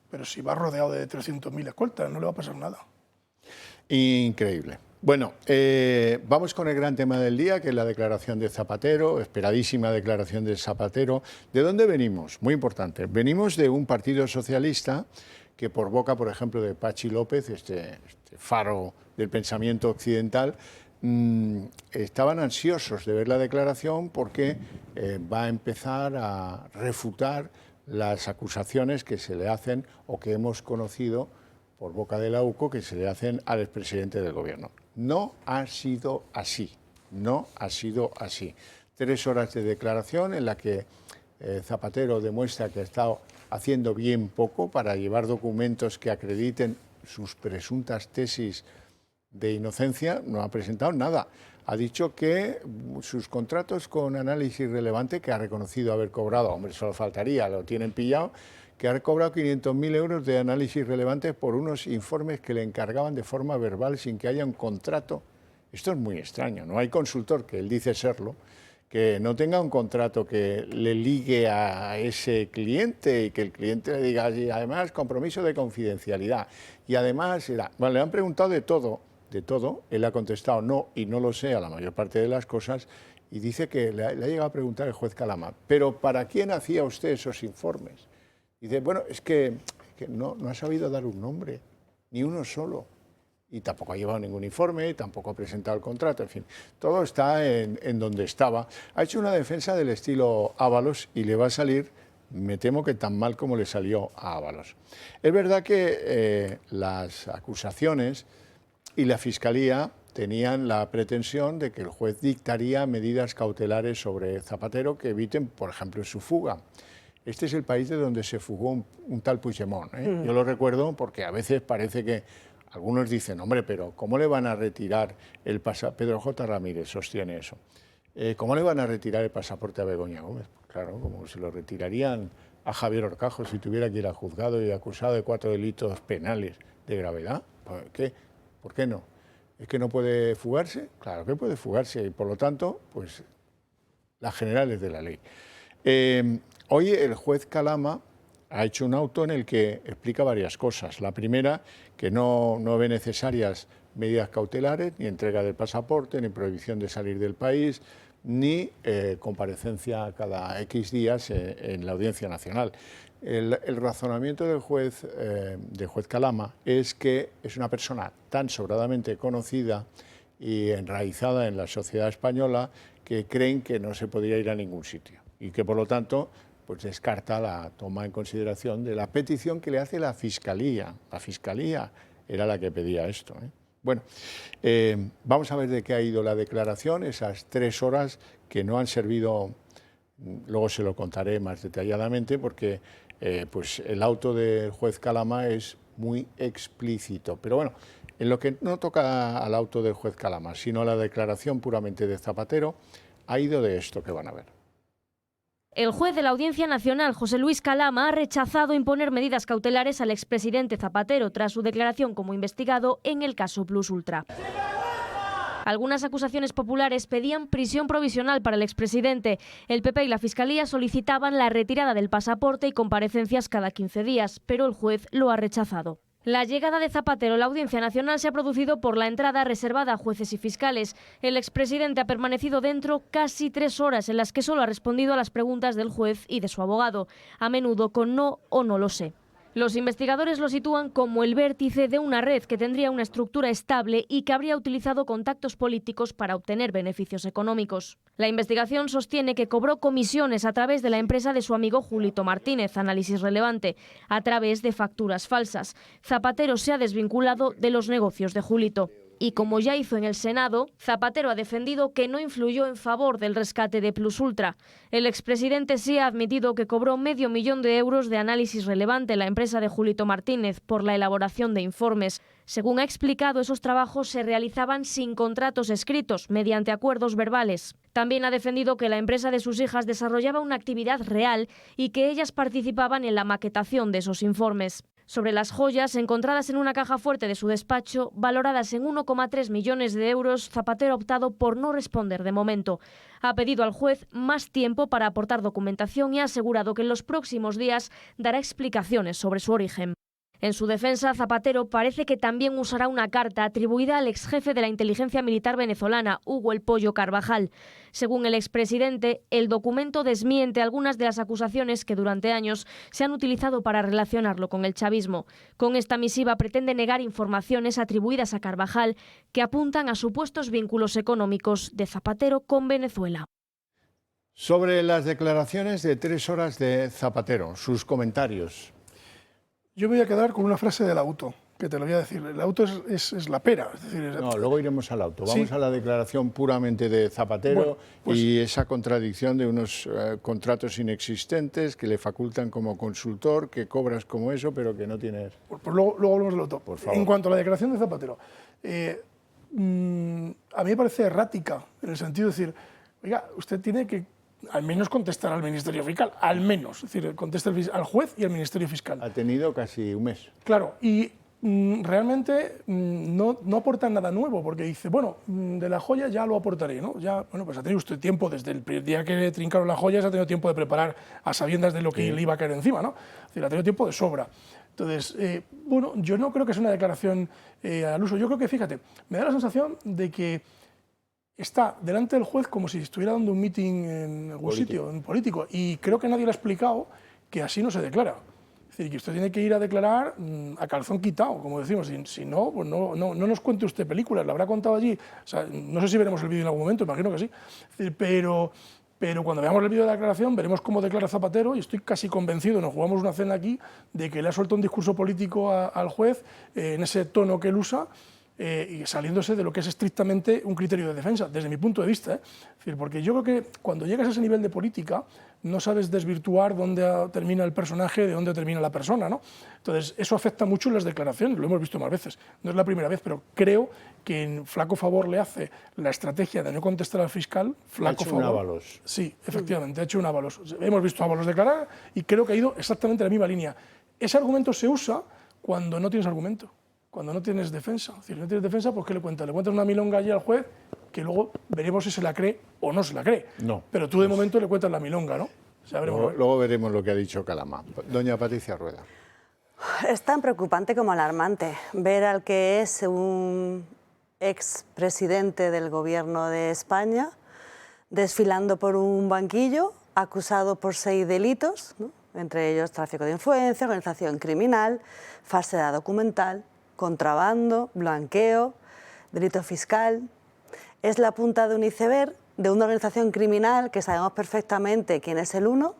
Pero si va rodeado de 300.000 escoltas, no le va a pasar nada. Increíble. Bueno, vamos con el gran tema del día, que es la declaración de Zapatero, esperadísima declaración de Zapatero. ¿De dónde venimos? Muy importante. Venimos de un partido socialista que por boca, por ejemplo, de Pachi López, este faro del pensamiento occidental, estaban ansiosos de ver la declaración porque va a empezar a refutar las acusaciones que se le hacen o que hemos conocido por boca de la UCO que se le hacen al expresidente del gobierno. No ha sido así, no ha sido así. 3 horas de declaración en la que Zapatero demuestra que ha estado haciendo bien poco para llevar documentos que acrediten sus presuntas tesis de inocencia. No ha presentado nada. Ha dicho que sus contratos con Análisis Relevante, que ha reconocido haber cobrado, hombre, solo faltaría, lo tienen pillado, que ha cobrado 500.000 euros de Análisis Relevante por unos informes que le encargaban de forma verbal sin que haya un contrato. Esto es muy extraño, no hay consultor, que él dice serlo, que no tenga un contrato que le ligue a ese cliente y que el cliente le diga, y además compromiso de confidencialidad. Y además, bueno, le han preguntado de todo, él ha contestado no y no lo sé a la mayor parte de las cosas y dice que le ha llegado a preguntar el juez Calama, ¿pero para quién hacía usted esos informes? Dice, bueno, es que no ha sabido dar un nombre, ni uno solo. Y tampoco ha llevado ningún informe, tampoco ha presentado el contrato, en fin. Todo está en donde estaba. Ha hecho una defensa del estilo Ábalos y le va a salir, me temo que tan mal como le salió a Ábalos. Es verdad que las acusaciones y la Fiscalía tenían la pretensión de que el juez dictaría medidas cautelares sobre Zapatero que eviten, por ejemplo, su fuga. Este es el país de donde se fugó un tal Puigdemont, ¿eh? Yo lo recuerdo porque a veces parece que algunos dicen, hombre, pero ¿cómo le van a retirar el pasaporte? Pedro J. Ramírez sostiene eso. ¿Cómo le van a retirar el pasaporte a Begoña Gómez? Claro, como se lo retirarían a Javier Horcajo si tuviera que ir a juzgado y acusado de 4 delitos penales de gravedad. ¿Por qué? ¿Por qué no? ¿Es que no puede fugarse? Claro que puede fugarse y por lo tanto, pues las generales de la ley. Hoy el juez Calama ha hecho un auto en el que explica varias cosas. La primera, que no ve necesarias medidas cautelares, ni entrega del pasaporte, ni prohibición de salir del país, ni comparecencia cada X días en la Audiencia Nacional. El razonamiento del juez Calama es que es una persona tan sobradamente conocida y enraizada en la sociedad española que creen que no se podría ir a ningún sitio y que por lo tanto pues descarta la toma en consideración de la petición que le hace la Fiscalía. La Fiscalía era la que pedía esto, ¿eh? Bueno, vamos a ver de qué ha ido la declaración, esas 3 horas que no han servido, luego se lo contaré más detalladamente porque pues el auto del juez Calama es muy explícito. Pero bueno, en lo que no toca al auto del juez Calama, sino a la declaración puramente de Zapatero, ha ido de esto que van a ver. El juez de la Audiencia Nacional, José Luis Calama, ha rechazado imponer medidas cautelares al expresidente Zapatero tras su declaración como investigado en el caso Plus Ultra. Algunas acusaciones populares pedían prisión provisional para el expresidente. El PP y la Fiscalía solicitaban la retirada del pasaporte y comparecencias cada 15 días, pero el juez lo ha rechazado. La llegada de Zapatero a la Audiencia Nacional se ha producido por la entrada reservada a jueces y fiscales. El expresidente ha permanecido dentro casi 3 horas, en las que solo ha respondido a las preguntas del juez y de su abogado, a menudo con no o no lo sé. Los investigadores lo sitúan como el vértice de una red que tendría una estructura estable y que habría utilizado contactos políticos para obtener beneficios económicos. La investigación sostiene que cobró comisiones a través de la empresa de su amigo Julito Martínez, Análisis Relevante, a través de facturas falsas. Zapatero se ha desvinculado de los negocios de Julito. Y como ya hizo en el Senado, Zapatero ha defendido que no influyó en favor del rescate de Plus Ultra. El expresidente sí ha admitido que cobró $500.000 de Análisis Relevante, la empresa de Julito Martínez, por la elaboración de informes. Según ha explicado, esos trabajos se realizaban sin contratos escritos, mediante acuerdos verbales. También ha defendido que la empresa de sus hijas desarrollaba una actividad real y que ellas participaban en la maquetación de esos informes. Sobre las joyas encontradas en una caja fuerte de su despacho, valoradas en 1,3 millones de euros, Zapatero ha optado por no responder de momento. Ha pedido al juez más tiempo para aportar documentación y ha asegurado que en los próximos días dará explicaciones sobre su origen. En su defensa, Zapatero parece que también usará una carta atribuida al exjefe de la inteligencia militar venezolana, Hugo El Pollo Carvajal. Según el expresidente, el documento desmiente algunas de las acusaciones que durante años se han utilizado para relacionarlo con el chavismo. Con esta misiva pretende negar informaciones atribuidas a Carvajal que apuntan a supuestos vínculos económicos de Zapatero con Venezuela. Sobre las declaraciones de 3 horas de Zapatero, sus comentarios. Yo me voy a quedar con una frase del auto, que te lo voy a decir. El auto es la pera. Es decir, no, luego iremos al auto. Vamos ¿sí? a la declaración puramente de Zapatero, bueno, pues, y esa contradicción de unos contratos inexistentes que le facultan como consultor, que cobras como eso, pero que no tienes... Pues luego volvemos al auto. Por favor. En cuanto a la declaración de Zapatero, a mí me parece errática, en el sentido de decir, oiga, usted tiene que al menos contestar al Ministerio Fiscal, al menos, es decir, contesta al juez y al Ministerio Fiscal. Ha tenido casi un mes. Claro, y realmente no aporta nada nuevo, porque dice, bueno, de la joya ya lo aportaré, ¿no? Ya, bueno, pues ha tenido usted tiempo, desde el primer día que le trincaron las joyas, ha tenido tiempo de preparar a sabiendas de lo que le iba a caer encima, ¿no? Es decir, ha tenido tiempo de sobra. Entonces, bueno, yo no creo que sea una declaración al uso. Yo creo que, fíjate, me da la sensación de que está delante del juez como si estuviera dando un meeting en algún sitio, en político, y creo que nadie le ha explicado que así no se declara. Es decir, que usted tiene que ir a declarar a calzón quitado, como decimos, si no, pues no nos cuente usted películas, la habrá contado allí. O sea, no sé si veremos el vídeo en algún momento, imagino que sí, es decir, pero cuando veamos el vídeo de la declaración veremos cómo declara Zapatero, y estoy casi convencido, nos jugamos una cena aquí, de que le ha suelto un discurso político al juez en ese tono que él usa, y saliéndose de lo que es estrictamente un criterio de defensa, desde mi punto de vista. Es decir, porque yo creo que cuando llegas a ese nivel de política no sabes desvirtuar dónde termina el personaje, de dónde termina la persona, ¿no? Entonces, eso afecta mucho en las declaraciones, lo hemos visto más veces. No es la primera vez, pero creo que en flaco favor le hace la estrategia de no contestar al fiscal, flaco favor. Ha hecho un Ábalos. Sí, efectivamente, ha hecho un Ábalos. Hemos visto a Ábalos declarar y creo que ha ido exactamente en la misma línea. Ese argumento se usa cuando no tienes argumento, cuando no tienes defensa. Es decir, no tienes defensa, pues ¿qué le cuentas? Le cuentas una milonga allí al juez, que luego veremos si se la cree o no se la cree. No. Pero tú de momento le cuentas la milonga, ¿no? Luego veremos lo que ha dicho Calama. Doña Patricia Rueda. Es tan preocupante como alarmante ver al que es un expresidente del Gobierno de España desfilando por un banquillo, acusado por 6 delitos, ¿no? Entre ellos tráfico de influencia, organización criminal, falsedad documental, contrabando, blanqueo, delito fiscal. Es la punta de un iceberg de una organización criminal que sabemos perfectamente quién es el uno,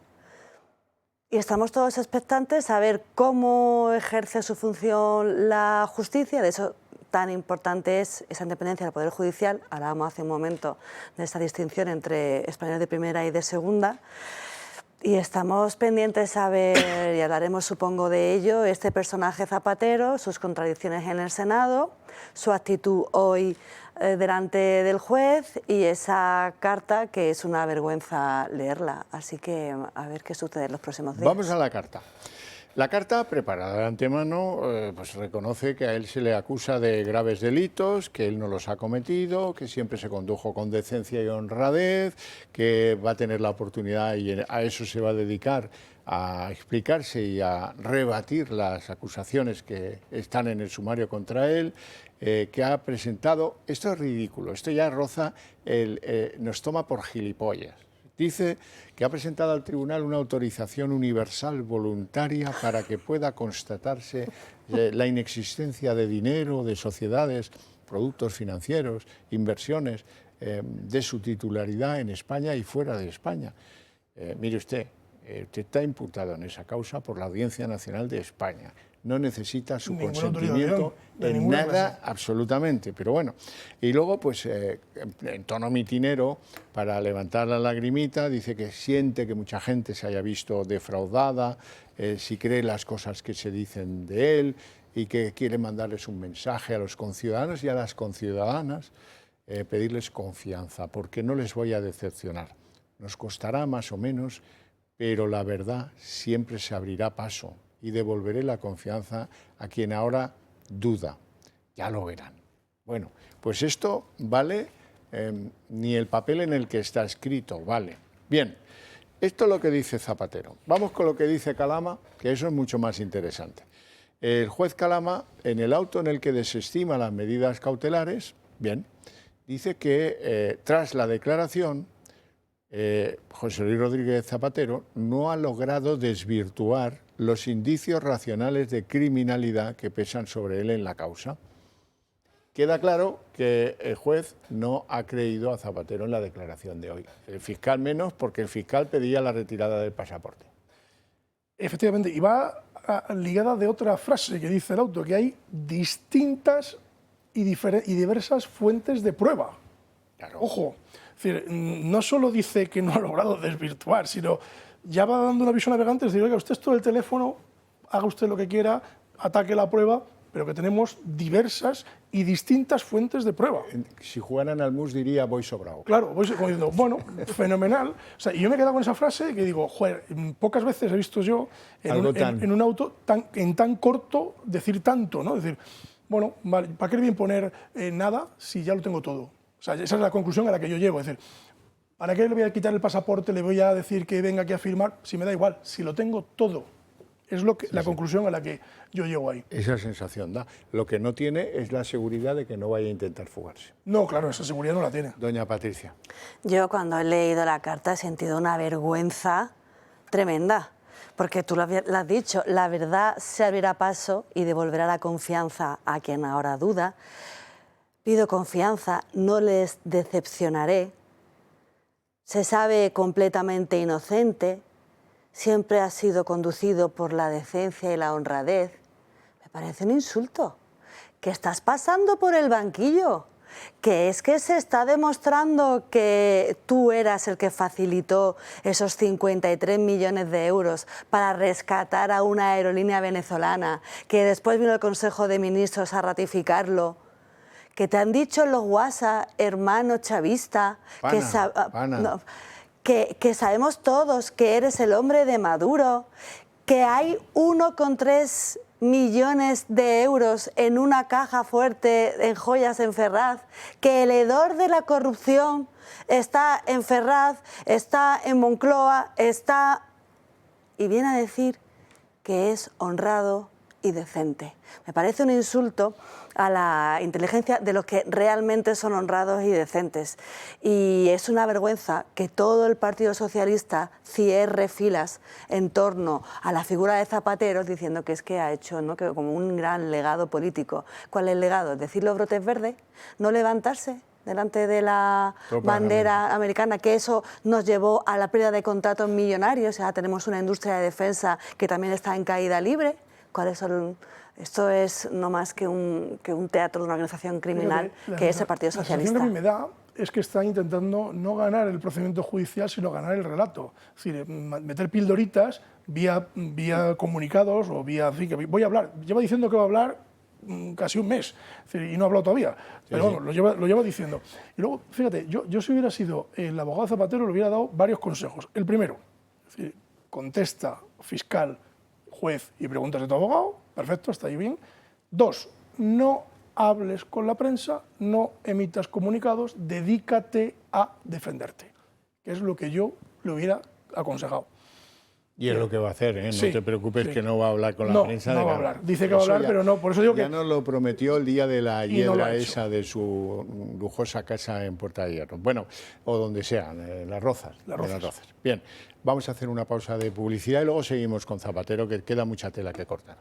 y estamos todos expectantes a ver cómo ejerce su función la justicia. De eso tan importante es esa independencia del Poder Judicial. Hablábamos hace un momento de esta distinción entre españoles de primera y de segunda. Y estamos pendientes a ver, y hablaremos supongo de ello, este personaje Zapatero, sus contradicciones en el Senado, su actitud hoy delante del juez y esa carta que es una vergüenza leerla. Así que a ver qué sucede en los próximos días. Vamos a la carta. La carta, preparada de antemano, pues reconoce que a él se le acusa de graves delitos, que él no los ha cometido, que siempre se condujo con decencia y honradez, que va a tener la oportunidad y a eso se va a dedicar, a explicarse y a rebatir las acusaciones que están en el sumario contra él, que ha presentado. Esto es ridículo, esto ya roza, nos toma por gilipollas. Dice que ha presentado al tribunal una autorización universal voluntaria para que pueda constatarse la inexistencia de dinero, de sociedades, productos financieros, inversiones de su titularidad en España y fuera de España. Mire usted está imputado en esa causa por la Audiencia Nacional de España. No necesita su consentimiento en nada, absolutamente. Pero bueno, y luego, pues, en tono mitinero, para levantar la lagrimita, dice que siente que mucha gente se haya visto defraudada, si cree las cosas que se dicen de él, y que quiere mandarles un mensaje a los conciudadanos y a las conciudadanas, pedirles confianza, porque no les voy a decepcionar. Nos costará más o menos, pero la verdad siempre se abrirá paso. Y devolveré la confianza a quien ahora duda. Ya lo verán. Bueno, pues esto vale ni el papel en el que está escrito, vale. Bien, esto es lo que dice Zapatero. Vamos con lo que dice Calama, que eso es mucho más interesante. El juez Calama, en el auto en el que desestima las medidas cautelares, bien, dice que tras la declaración, José Luis Rodríguez Zapatero no ha logrado desvirtuar los indicios racionales de criminalidad que pesan sobre él en la causa. Queda claro que el juez no ha creído a Zapatero en la declaración de hoy. El fiscal menos, porque el fiscal pedía la retirada del pasaporte. Efectivamente, y va ligada de otra frase que dice el auto, que hay distintas y diversas fuentes de prueba. Claro. Ojo, es decir, no solo dice que no ha logrado desvirtuar, sino ya va dando una visión navegante, es decir, oiga, usted esto del teléfono, haga usted lo que quiera, ataque la prueba, pero que tenemos diversas y distintas fuentes de prueba. Si jugaran al mus diría voy sobrado. Claro, voy como diciendo, bueno, fenomenal. O sea, y yo me he quedado con esa frase que digo, joder, pocas veces he visto yo en un auto en tan corto decir tanto, ¿no? Es decir, bueno, vale, ¿para qué le voy a imponer nada si ya lo tengo todo? O sea, esa es la conclusión a la que yo llego, es decir, ¿para qué le voy a quitar el pasaporte, le voy a decir que venga aquí a firmar? Si me da igual, si lo tengo todo. Es la conclusión a la que yo llego ahí. Esa sensación da. Lo que no tiene es la seguridad de que no vaya a intentar fugarse. No, claro, esa seguridad no la tiene. Doña Patricia. Yo cuando he leído la carta he sentido una vergüenza tremenda, porque tú lo has dicho, la verdad se abrirá paso y devolverá la confianza a quien ahora duda. Pido confianza, no les decepcionaré. Se sabe completamente inocente, siempre ha sido conducido por la decencia y la honradez. Me parece un insulto. Que estás pasando por el banquillo, que es que se está demostrando que tú eras el que facilitó esos 53 millones de euros para rescatar a una aerolínea venezolana, que después vino el Consejo de Ministros a ratificarlo. Que te han dicho en los WhatsApp, hermano chavista, que sabemos todos que eres el hombre de Maduro, que hay 1,3 millones de euros en una caja fuerte en joyas en Ferraz, que el hedor de la corrupción está en Ferraz, está en Moncloa, está... y viene a decir que es honrado y decente. Me parece un insulto a la inteligencia de los que realmente son honrados y decentes. Y es una vergüenza que todo el Partido Socialista cierre filas en torno a la figura de Zapatero diciendo que es que ha hecho, ¿no?, que como un gran legado político. ¿Cuál es el legado? ¿Decir los brotes verdes? ¿No levantarse delante de la bandera americana? Que eso nos llevó a la pérdida de contratos millonarios. O sea, tenemos una industria de defensa que también está en caída libre. ¿Cuáles son...? Esto es no más que un teatro de una organización criminal que es el Partido Socialista. La sensación que a mí me da es que están intentando no ganar el procedimiento judicial, sino ganar el relato. Es decir, meter pildoritas vía comunicados o vía... En fin, que voy a hablar. Lleva diciendo que va a hablar casi un mes, es decir, y no ha hablado todavía. Pero bueno, lo lleva diciendo. Y luego, fíjate, yo si hubiera sido el abogado Zapatero le hubiera dado varios consejos. El primero, es decir, contesta fiscal, juez y preguntas de tu abogado. Perfecto, está ahí bien. 2, no hables con la prensa, no emitas comunicados, dedícate a defenderte, que es lo que yo le hubiera aconsejado. Y es lo que va a hacer, ¿eh? No te preocupes, que no va a hablar con la prensa. No va a hablar. Dice que va a hablar, pero no. Por eso digo que... Ya nos lo prometió el día de la hiedra esa de su lujosa casa en Puerta de Hierro. Bueno, o donde sea, Las Rozas. Las Rozas. Bien, vamos a hacer una pausa de publicidad y luego seguimos con Zapatero, que queda mucha tela que cortar.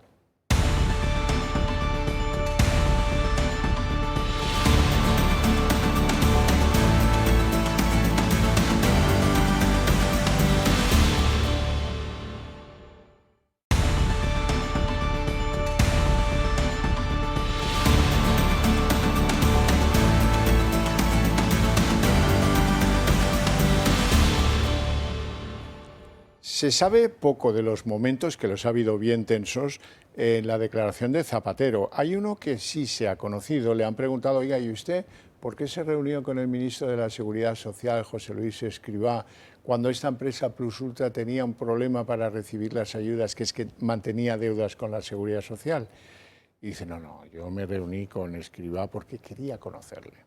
Se sabe poco de los momentos, que los ha habido bien tensos, en la declaración de Zapatero. Hay uno que sí se ha conocido. Le han preguntado, oiga, ¿y usted por qué se reunió con el ministro de la Seguridad Social, José Luis Escrivá, cuando esta empresa Plus Ultra tenía un problema para recibir las ayudas, que es que mantenía deudas con la Seguridad Social? Y dice, no, yo me reuní con Escrivá porque quería conocerle.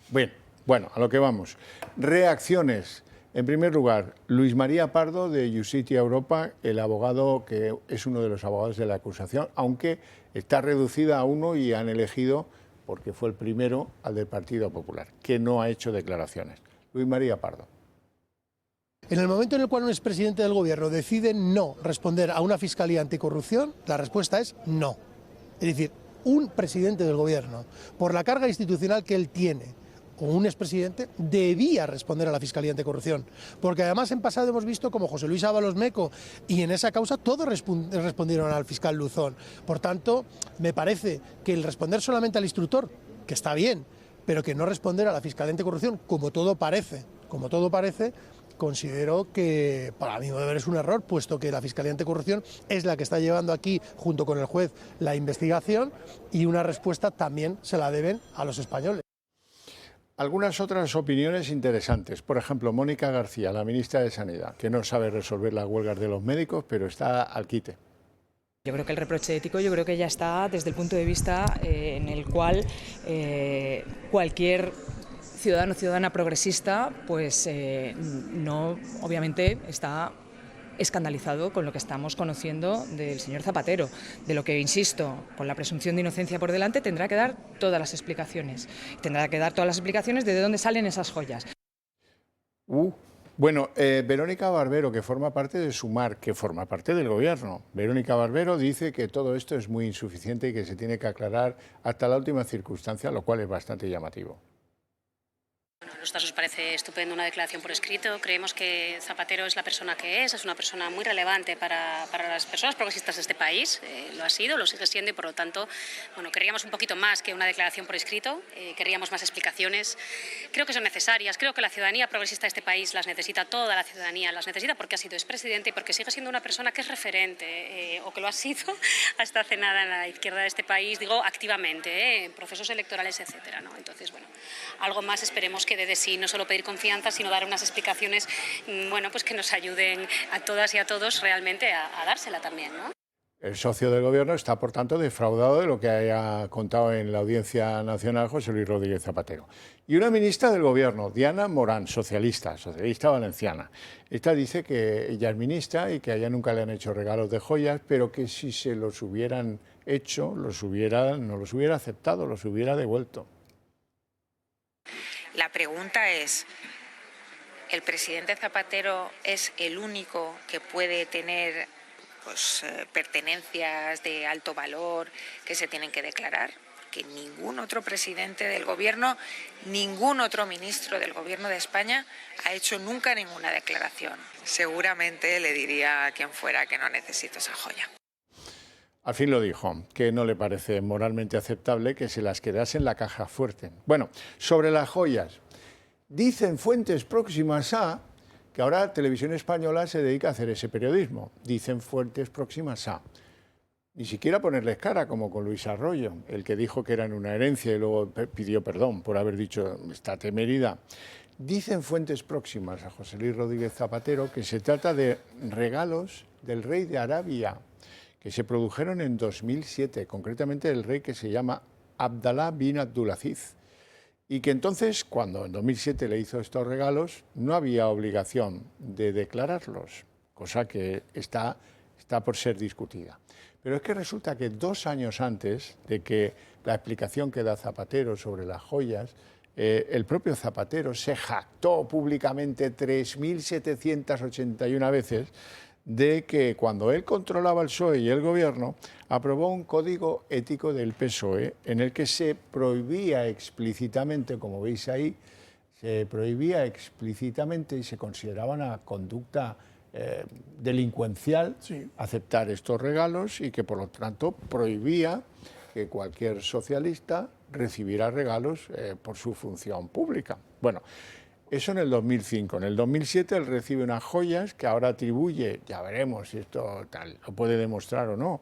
Bien, bueno, a lo que vamos. Reacciones. En primer lugar, Luis María Pardo, de Justitia Europa, el abogado que es uno de los abogados de la acusación, aunque está reducida a uno y han elegido, porque fue el primero, al del Partido Popular, que no ha hecho declaraciones. Luis María Pardo. En el momento en el cual un expresidente del Gobierno decide no responder a una fiscalía anticorrupción, la respuesta es no. Es decir, un presidente del Gobierno, por la carga institucional que él tiene, o un expresidente, debía responder a la Fiscalía Anticorrupción. Porque además en pasado hemos visto como José Luis Ábalos Meco, y en esa causa todos respondieron al fiscal Luzón. Por tanto, me parece que el responder solamente al instructor, que está bien, pero que no responder a la Fiscalía Anticorrupción, como todo parece, considero que para mí debe ser un error, puesto que la Fiscalía Anticorrupción es la que está llevando aquí, junto con el juez, la investigación, y una respuesta también se la deben a los españoles. Algunas otras opiniones interesantes. Por ejemplo, Mónica García, la ministra de Sanidad, que no sabe resolver las huelgas de los médicos, pero está al quite. Yo creo que el reproche ético, yo creo que ya está desde el punto de vista en el cual cualquier ciudadano o ciudadana progresista, pues no, obviamente está escandalizado con lo que estamos conociendo del señor Zapatero, de lo que, insisto, con la presunción de inocencia por delante, tendrá que dar todas las explicaciones. Tendrá que dar todas las explicaciones de dónde salen esas joyas. Bueno, Verónica Barbero, que forma parte de Sumar, que forma parte del Gobierno. Verónica Barbero dice que todo esto es muy insuficiente y que se tiene que aclarar hasta la última circunstancia, lo cual es bastante llamativo. A nosotros nos parece estupendo una declaración por escrito. Creemos que Zapatero es la persona que es una persona muy relevante para las personas progresistas de este país. Lo ha sido, lo sigue siendo y por lo tanto, bueno, querríamos un poquito más que una declaración por escrito, querríamos más explicaciones. Creo que son necesarias, creo que la ciudadanía progresista de este país las necesita, toda la ciudadanía las necesita porque ha sido expresidente y porque sigue siendo una persona que es referente o que lo ha sido hasta hace nada en la izquierda de este país, digo activamente, en procesos electorales, etcétera, ¿no? Entonces, bueno, algo más esperemos que de de sí no solo pedir confianza, sino dar unas explicaciones, bueno, pues que nos ayuden a todas y a todos realmente a dársela también, ¿no? El socio del Gobierno está, por tanto, defraudado de lo que haya contado en la Audiencia Nacional José Luis Rodríguez Zapatero. Y una ministra del Gobierno, Diana Morán, socialista valenciana. Esta dice que ella es ministra y que a ella nunca le han hecho regalos de joyas, pero que si se los hubieran hecho, no los hubiera aceptado, los hubiera devuelto. La pregunta es, ¿el presidente Zapatero es el único que puede tener pertenencias de alto valor que se tienen que declarar? Que ningún otro presidente del Gobierno, ningún otro ministro del Gobierno de España ha hecho nunca ninguna declaración. Seguramente le diría a quien fuera que no necesito esa joya. Al fin lo dijo, que no le parece moralmente aceptable que se las quedase en la caja fuerte. Bueno, sobre las joyas, dicen fuentes próximas a que ahora Televisión Española se dedica a hacer ese periodismo. Dicen fuentes próximas a. Ni siquiera ponerles cara, como con Luis Arroyo, el que dijo que eran una herencia y luego pidió perdón por haber dicho esta temeridad. Dicen fuentes próximas a José Luis Rodríguez Zapatero que se trata de regalos del rey de Arabia, que se produjeron en 2007, concretamente el rey que se llama Abdalá bin Abdulaziz. Y que entonces, cuando en 2007 le hizo estos regalos, no había obligación de declararlos, cosa que está por ser discutida. Pero es que resulta que 2 años antes de que la explicación que da Zapatero sobre las joyas, el propio Zapatero se jactó públicamente 3.781 veces de que cuando él controlaba el PSOE y el Gobierno, aprobó un código ético del PSOE en el que se prohibía explícitamente, como veis ahí, se prohibía explícitamente y se consideraba una conducta delincuencial aceptar estos regalos y que por lo tanto prohibía que cualquier socialista recibiera regalos por su función pública. Bueno, eso en el 2005. En el 2007 él recibe unas joyas que ahora atribuye, ya veremos si esto lo puede demostrar o no,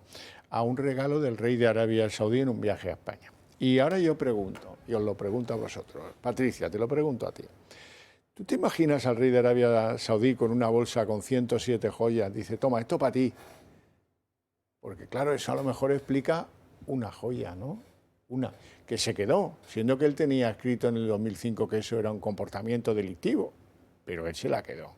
a un regalo del rey de Arabia Saudí en un viaje a España. Y ahora yo pregunto, y os lo pregunto a vosotros, Patricia, te lo pregunto a ti. ¿Tú te imaginas al rey de Arabia Saudí con una bolsa con 107 joyas? Dice, toma, esto para ti. Porque claro, eso a lo mejor explica una joya, ¿no? Una que se quedó, siendo que él tenía escrito en el 2005 que eso era un comportamiento delictivo, pero él se la quedó.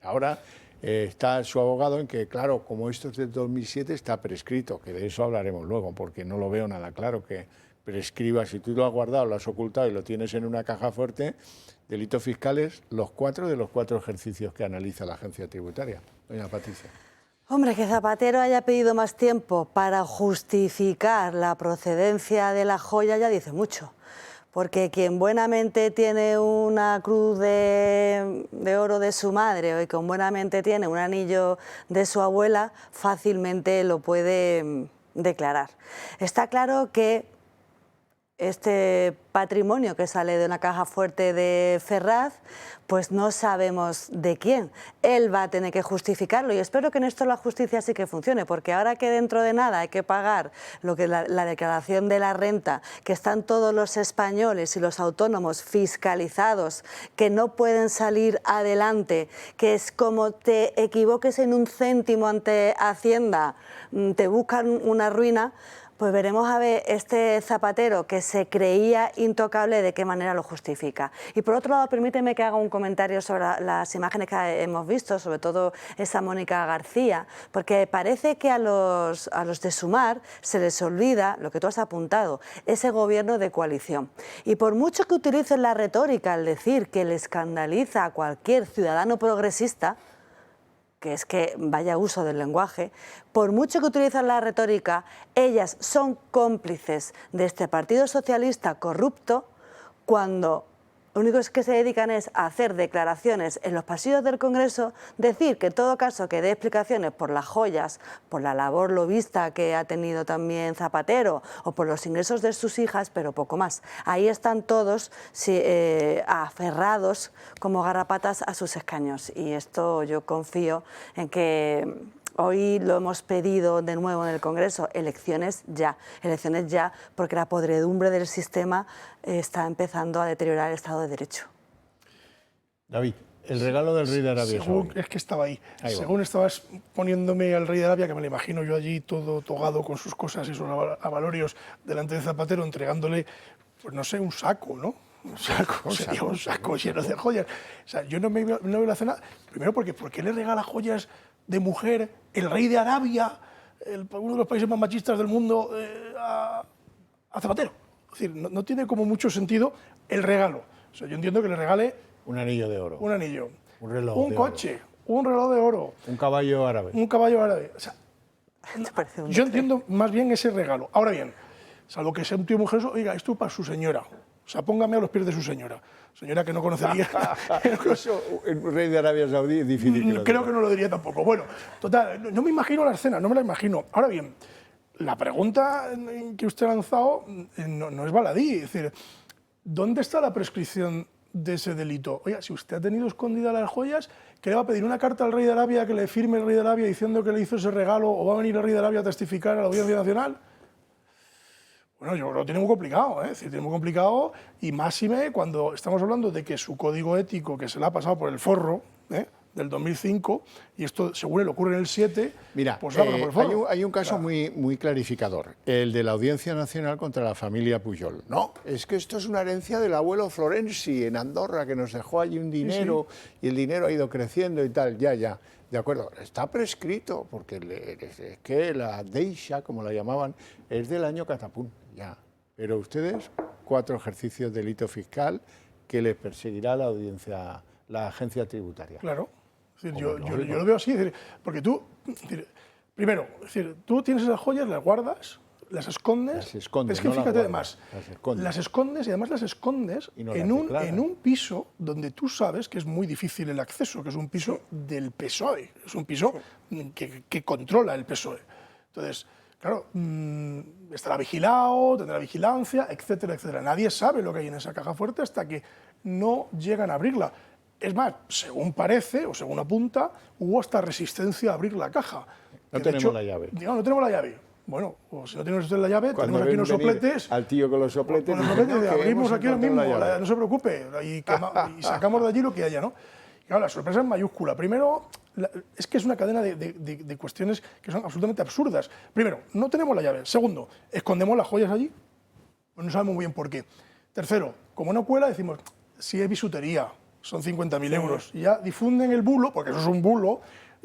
Ahora está su abogado en que, claro, como esto es del 2007, está prescrito, que de eso hablaremos luego, porque no lo veo nada claro que prescriba. Si tú lo has guardado, lo has ocultado y lo tienes en una caja fuerte, delitos fiscales, los 4 de los 4 ejercicios que analiza la agencia tributaria. Doña Patricia. Hombre, que Zapatero haya pedido más tiempo para justificar la procedencia de la joya ya dice mucho. Porque quien buenamente tiene una cruz de oro de su madre o quien buenamente tiene un anillo de su abuela, fácilmente lo puede declarar. Está claro que este patrimonio que sale de una caja fuerte de Ferraz, pues no sabemos de quién. Él va a tener que justificarlo y espero que en esto la justicia sí que funcione, porque ahora que dentro de nada hay que pagar lo que la declaración de la renta, que están todos los españoles y los autónomos fiscalizados, que no pueden salir adelante, que es como te equivoques en un céntimo ante Hacienda, te buscan una ruina. Pues veremos a ver este Zapatero que se creía intocable de qué manera lo justifica. Y por otro lado, permíteme que haga un comentario sobre las imágenes que hemos visto, sobre todo esa Mónica García, porque parece que a los de Sumar se les olvida lo que tú has apuntado, ese gobierno de coalición. Y por mucho que utilicen la retórica al decir que le escandaliza a cualquier ciudadano progresista, que es que vaya uso del lenguaje, por mucho que utilizan la retórica, ellas son cómplices de este Partido Socialista corrupto cuando lo único que se dedican es a hacer declaraciones en los pasillos del Congreso, decir que en todo caso que dé explicaciones por las joyas, por la labor lobista que ha tenido también Zapatero o por los ingresos de sus hijas, pero poco más. Ahí están todos aferrados como garrapatas a sus escaños y esto yo confío en que hoy lo hemos pedido de nuevo en el Congreso, elecciones ya, porque la podredumbre del sistema está empezando a deteriorar el Estado de Derecho. David, el regalo del rey de Arabia Saudí. Es que estaba ahí. Ahí Según estabas poniéndome al rey de Arabia, que me lo imagino yo allí todo togado con sus cosas y sus avalorios delante de Zapatero, entregándole, pues no sé, un saco, ¿no? Un saco lleno de joyas. O sea, yo no me veo la cena. Primero, porque ¿por qué le regala joyas de mujer el rey de Arabia, uno de los países más machistas del mundo, a Zapatero? Es decir, no tiene como mucho sentido el regalo. O sea, yo entiendo que le regale un anillo de oro, un anillo, un reloj, un coche, un reloj de oro, un caballo árabe. Un caballo árabe. O sea, yo entiendo más bien ese regalo. Ahora bien, salvo que sea un tío mujer, oiga, esto para su señora. O sea, póngame a los pies de su señora. Señora que no conocería. Eso, el rey de Arabia Saudí es difícil. Creo que no lo diría tampoco. Bueno, total, no me imagino la escena, no me la imagino. Ahora bien, la pregunta que usted ha lanzado no es baladí. Es decir, ¿dónde está la prescripción de ese delito? Oiga, si usted ha tenido escondidas las joyas, ¿qué le va a pedir una carta al rey de Arabia que le firme el rey de Arabia diciendo que le hizo ese regalo, o va a venir el rey de Arabia a testificar a la Audiencia Nacional? Bueno, yo lo tiene muy complicado, es decir, tiene muy complicado, y máxime cuando estamos hablando de que su código ético, que se le ha pasado por el forro, del 2005, y esto seguro le ocurre en el 7, mira, pues por el forro. Hay un caso muy clarificador, el de la Audiencia Nacional contra la familia Pujol. No, es que esto es una herencia del abuelo Florenzi en Andorra, que nos dejó allí un dinero, y el dinero ha ido creciendo y tal, ya. De acuerdo, está prescrito, porque es que la Deixa, como la llamaban, es del año Catapún, ya. Pero ustedes, 4 ejercicios de delito fiscal que les perseguirá la agencia tributaria. Claro. Es decir, yo lo veo así, es decir, porque tú, primero, tú tienes esas joyas, las guardas, las escondes. Es que fíjate, además, las escondes y además las escondes en un piso donde tú sabes que es muy difícil el acceso, que es un piso del PSOE, es un piso que controla el PSOE. Entonces, claro, estará vigilado, tendrá vigilancia, etcétera, etcétera. Nadie sabe lo que hay en esa caja fuerte hasta que no llegan a abrirla. Es más, según parece o según apunta, hubo hasta resistencia a abrir la caja. No tenemos la llave. No tenemos la llave. Bueno, o si no tenemos usted la llave, tenemos aquí unos sopletes. Al tío con los sopletes. Abrimos aquí lo mismo, no se preocupe, y sacamos de allí lo que haya, ¿no? Y claro, la sorpresa es mayúscula. Primero, es que es una cadena de cuestiones que son absolutamente absurdas. Primero, no tenemos la llave. Segundo, escondemos las joyas allí. No sabemos muy bien por qué. Tercero, como no cuela, decimos, si es bisutería, son 50.000 euros. Y ya difunden el bulo, porque eso es un bulo,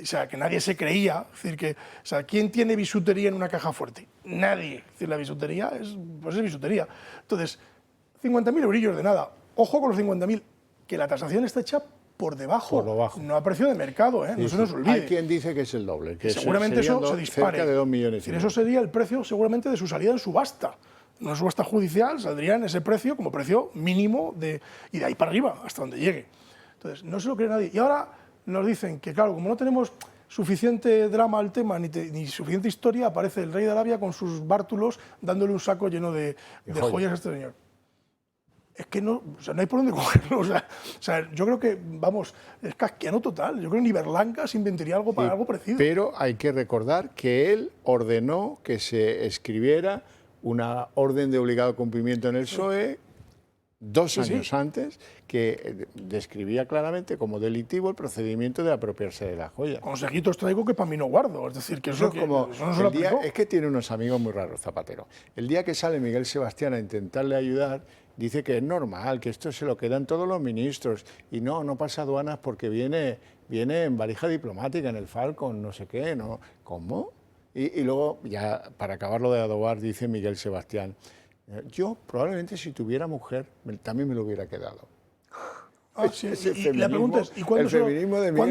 o sea, que nadie se creía. Es decir, que, o sea, ¿quién tiene bisutería en una caja fuerte? Nadie. Es decir, la bisutería es bisutería. Entonces, 50.000 eurillos de nada. Ojo con los 50.000, que la tasación está hecha por debajo. No a precio de mercado, no se nos olvide. Hay quien dice que es el doble. Que seguramente eso se dispare. Cerca de 2 millones. Eso sería el precio seguramente de su salida en subasta. En una subasta judicial saldría en ese precio como precio mínimo y de ahí para arriba, hasta donde llegue. Entonces, no se lo cree nadie. Y ahora nos dicen que, claro, como no tenemos suficiente drama al tema ni suficiente historia, aparece el rey de Arabia con sus bártulos dándole un saco lleno de joyas a este señor. Es que no hay por dónde cogerlo. O sea, yo creo que, vamos, es casquiano total. Yo creo que ni Berlanga se inventaría algo para algo parecido. Pero hay que recordar que él ordenó que se escribiera una orden de obligado cumplimiento en el PSOE 2 años antes, que describía claramente como delictivo el procedimiento de apropiarse de las joyas. Consejitos traigo que para mí no guardo. Es decir, que eso es como... es que tiene unos amigos muy raros, Zapatero. El día que sale Miguel Sebastián a intentarle ayudar, dice que es normal, que esto se lo quedan todos los ministros, y no pasa aduanas porque viene en valija diplomática, en el Falcon, no sé qué, ¿no? ¿Cómo? Y luego, ya para acabarlo de adobar, dice Miguel Sebastián, yo probablemente si tuviera mujer también me lo hubiera quedado. Y la pregunta es, ¿y cuándo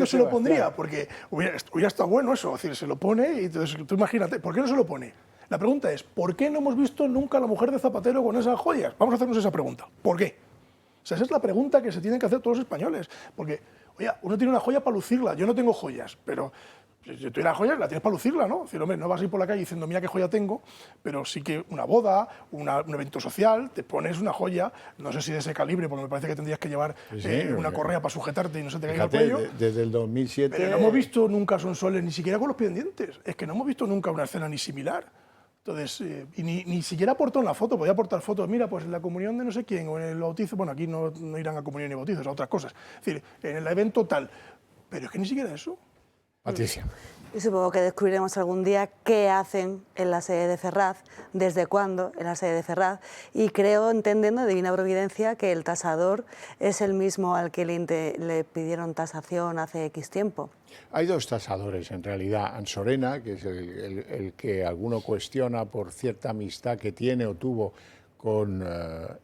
se lo pondría? Porque hubiera estado bueno eso, es decir, se lo pone y entonces tú imagínate, ¿por qué no se lo pone? La pregunta es, ¿por qué no hemos visto nunca a la mujer de Zapatero con esas joyas? Vamos a hacernos esa pregunta. ¿Por qué? O sea, esa es la pregunta que se tienen que hacer todos los españoles. Porque, oye, uno tiene una joya para lucirla. Yo no tengo joyas, pero si tú tienes joyas, la tienes para lucirla, ¿no? Es decir, hombre, no vas a ir por la calle diciendo, mira qué joya tengo, pero sí que una boda, un evento social, te pones una joya, no sé si de ese calibre, porque me parece que tendrías que llevar una correa para sujetarte y no se te caiga el cuello. Desde el 2007... Pero no hemos visto nunca sonsoles, ni siquiera con los pendientes. Es que no hemos visto nunca una escena ni similar. Entonces, y ni siquiera aportó una foto, podía aportar fotos, mira, pues en la comunión de no sé quién, o en el bautizo, bueno, aquí no irán a comunión ni bautizos, a otras cosas. Es decir, en el evento tal, pero es que ni siquiera eso. Patricia. Y supongo que descubriremos algún día qué hacen en la sede de Ferraz, desde cuándo en la sede de Ferraz, y creo, entendiendo de divina providencia, que el tasador es el mismo al que le pidieron tasación hace X tiempo. Hay dos tasadores, en realidad. Ansorena, que es el que alguno cuestiona por cierta amistad que tiene o tuvo con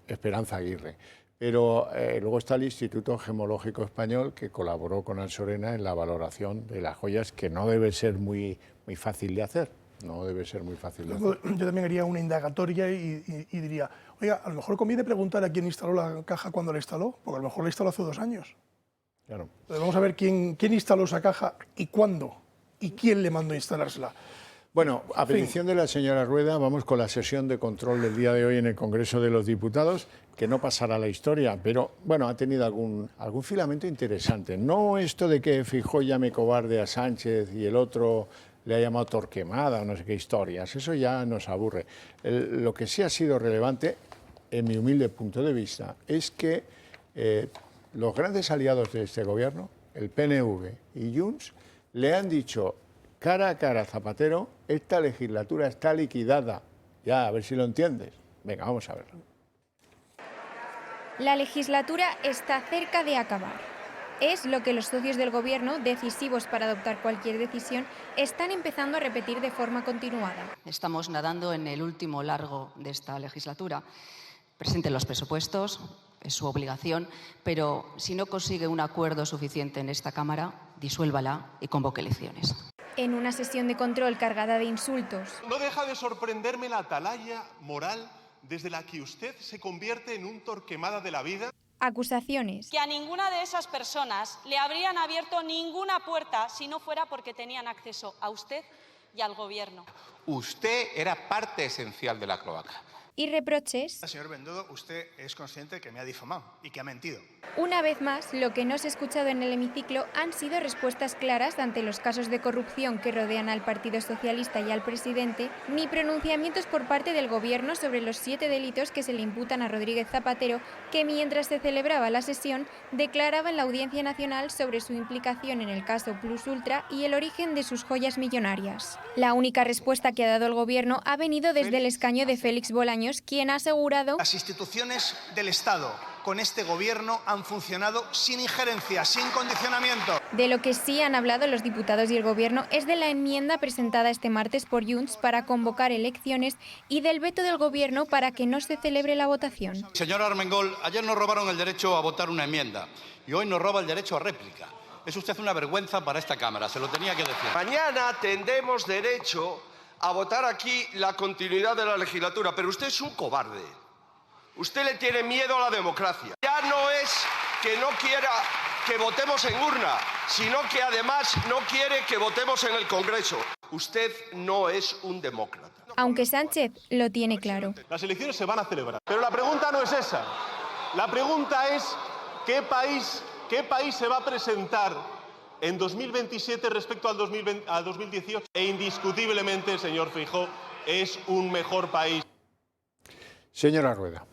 Esperanza Aguirre. Pero luego está el Instituto Gemológico Español, que colaboró con Ansorena en la valoración de las joyas, que no debe ser muy fácil de hacer. No debe ser muy fácil de hacer. Yo también haría una indagatoria y diría, oiga, a lo mejor conviene preguntar a quién instaló la caja cuando la instaló, porque a lo mejor la instaló hace 2 años. Claro. Entonces vamos a ver quién instaló esa caja y cuándo, y quién le mandó a instalársela. Bueno, a petición de la señora Rueda, vamos con la sesión de control del día de hoy en el Congreso de los Diputados, que no pasará a la historia, pero bueno, ha tenido algún filamento interesante. No esto de que Feijóo llame cobarde a Sánchez y el otro le ha llamado Torquemada o no sé qué historias, eso ya nos aburre. Lo que sí ha sido relevante, en mi humilde punto de vista, es que los grandes aliados de este gobierno, el PNV y Junts, le han dicho cara a cara a Zapatero, esta legislatura está liquidada. Ya, a ver si lo entiendes. Venga, vamos a verlo. La legislatura está cerca de acabar. Es lo que los socios del Gobierno, decisivos para adoptar cualquier decisión, están empezando a repetir de forma continuada. Estamos nadando en el último largo de esta legislatura. Presenten los presupuestos, es su obligación, pero si no consigue un acuerdo suficiente en esta Cámara, disuélvala y convoque elecciones. En una sesión de control cargada de insultos. No deja de sorprenderme la atalaya moral desde la que usted se convierte en un Torquemada de la vida. Acusaciones. Que a ninguna de esas personas le habrían abierto ninguna puerta si no fuera porque tenían acceso a usted y al Gobierno. Usted era parte esencial de la cloaca. Y reproches. Señor Bendodo, usted es consciente que me ha difamado y que ha mentido. Una vez más, lo que no se ha escuchado en el hemiciclo han sido respuestas claras ante los casos de corrupción que rodean al Partido Socialista y al presidente, ni pronunciamientos por parte del Gobierno sobre los 7 delitos que se le imputan a Rodríguez Zapatero, que mientras se celebraba la sesión, declaraba en la Audiencia Nacional sobre su implicación en el caso Plus Ultra y el origen de sus joyas millonarias. La única respuesta que ha dado el Gobierno ha venido desde el escaño de Félix Bolaños, quien ha asegurado: las instituciones del Estado con este Gobierno han funcionado sin injerencia, sin condicionamiento. De lo que sí han hablado los diputados y el Gobierno es de la enmienda presentada este martes por Junts para convocar elecciones y del veto del Gobierno para que no se celebre la votación. Señor Armengol, ayer nos robaron el derecho a votar una enmienda y hoy nos roba el derecho a réplica. Es usted una vergüenza para esta Cámara, se lo tenía que decir. Mañana tendremos derecho a votar aquí la continuidad de la legislatura, pero usted es un cobarde. Usted le tiene miedo a la democracia. Ya no es que no quiera que votemos en urna, sino que además no quiere que votemos en el Congreso. Usted no es un demócrata. Aunque Sánchez lo tiene claro. Las elecciones se van a celebrar. Pero la pregunta no es esa. La pregunta es ¿qué país se va a presentar en 2027 respecto al 2018? E indiscutiblemente, el señor Feijóo es un mejor país. Señora Rueda.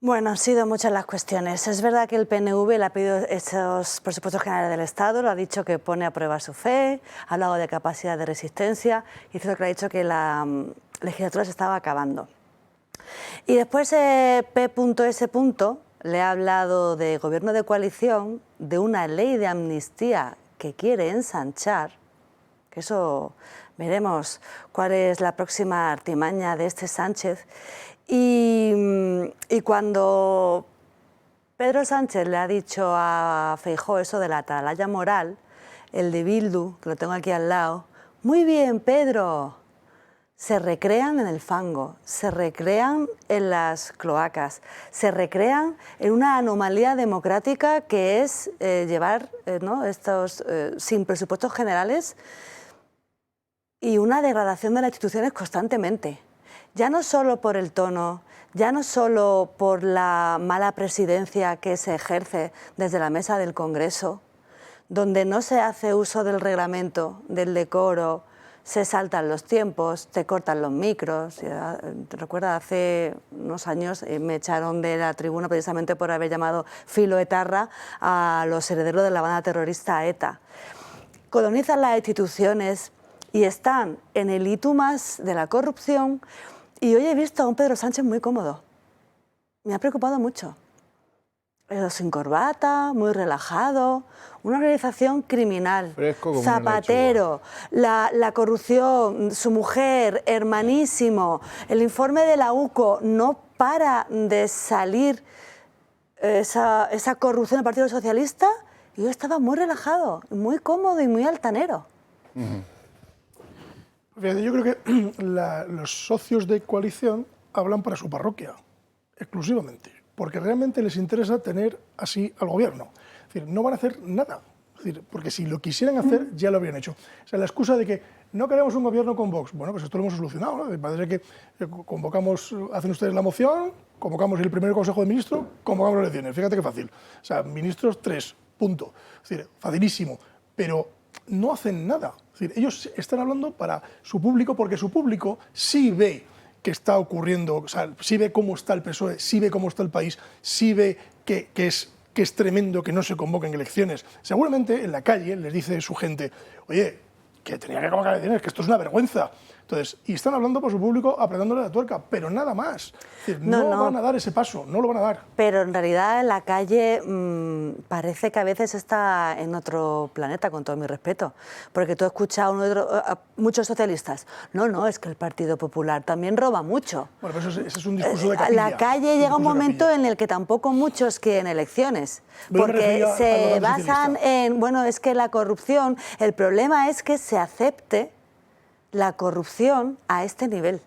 Bueno, han sido muchas las cuestiones. Es verdad que el PNV le ha pedido esos presupuestos generales del Estado, lo ha dicho que pone a prueba su fe, ha hablado de capacidad de resistencia y es lo que ha dicho que la legislatura se estaba acabando. Y después P.S. le ha hablado de gobierno de coalición, de una ley de amnistía que quiere ensanchar, que eso veremos cuál es la próxima artimaña de este Sánchez. Y cuando Pedro Sánchez le ha dicho a Feijóo eso de la atalaya moral, el de Bildu, que lo tengo aquí al lado, muy bien, Pedro, se recrean en el fango, se recrean en las cloacas, se recrean en una anomalía democrática que es llevar estos sin presupuestos generales y una degradación de las instituciones constantemente. Ya no solo por el tono, ya no solo por la mala presidencia que se ejerce desde la mesa del Congreso, donde no se hace uso del reglamento, del decoro, se saltan los tiempos, te cortan los micros. Te recuerdo, hace unos años me echaron de la tribuna precisamente por haber llamado filoetarra a los herederos de la banda terrorista ETA. Colonizan las instituciones y están en el itumas de la corrupción, y hoy he visto a un Pedro Sánchez muy cómodo. Me ha preocupado mucho. Sin corbata, muy relajado, una organización criminal, Zapatero, la corrupción, su mujer, hermanísimo, el informe de la UCO, no para de salir esa corrupción del Partido Socialista, y yo estaba muy relajado, muy cómodo y muy altanero. Fíjate, yo creo que los socios de coalición hablan para su parroquia, exclusivamente, porque realmente les interesa tener así al gobierno. Es decir, no van a hacer nada, es decir, porque si lo quisieran hacer ya lo habrían hecho. O sea, la excusa de que no queremos un gobierno con Vox, bueno, pues esto lo hemos solucionado, ¿no? Parece que convocamos, hacen ustedes la moción, convocamos el primer Consejo de Ministros, convocamos las elecciones. Fíjate qué fácil. O sea, ministros 3, punto. Es decir, facilísimo, pero no hacen nada. Es decir, ellos están hablando para su público, porque su público sí ve que está ocurriendo, o sea, sí ve cómo está el PSOE, sí ve cómo está el país, sí ve que es tremendo que no se convoquen elecciones. Seguramente en la calle les dice su gente, oye, que tenía que convocar elecciones, que esto es una vergüenza. Entonces, y están hablando por su público, apretándole la tuerca, pero nada más. Es decir, no van a dar ese paso, no lo van a dar. Pero en realidad en la calle parece que a veces está en otro planeta, con todo mi respeto. Porque tú escuchas a muchos socialistas. No, es que el Partido Popular también roba mucho. Bueno, pero ese es un discurso de capilla. La calle llega un momento en el que tampoco muchos quieren elecciones. Porque se basan en, bueno, es que la corrupción, el problema es que se acepte la corrupción a este nivel.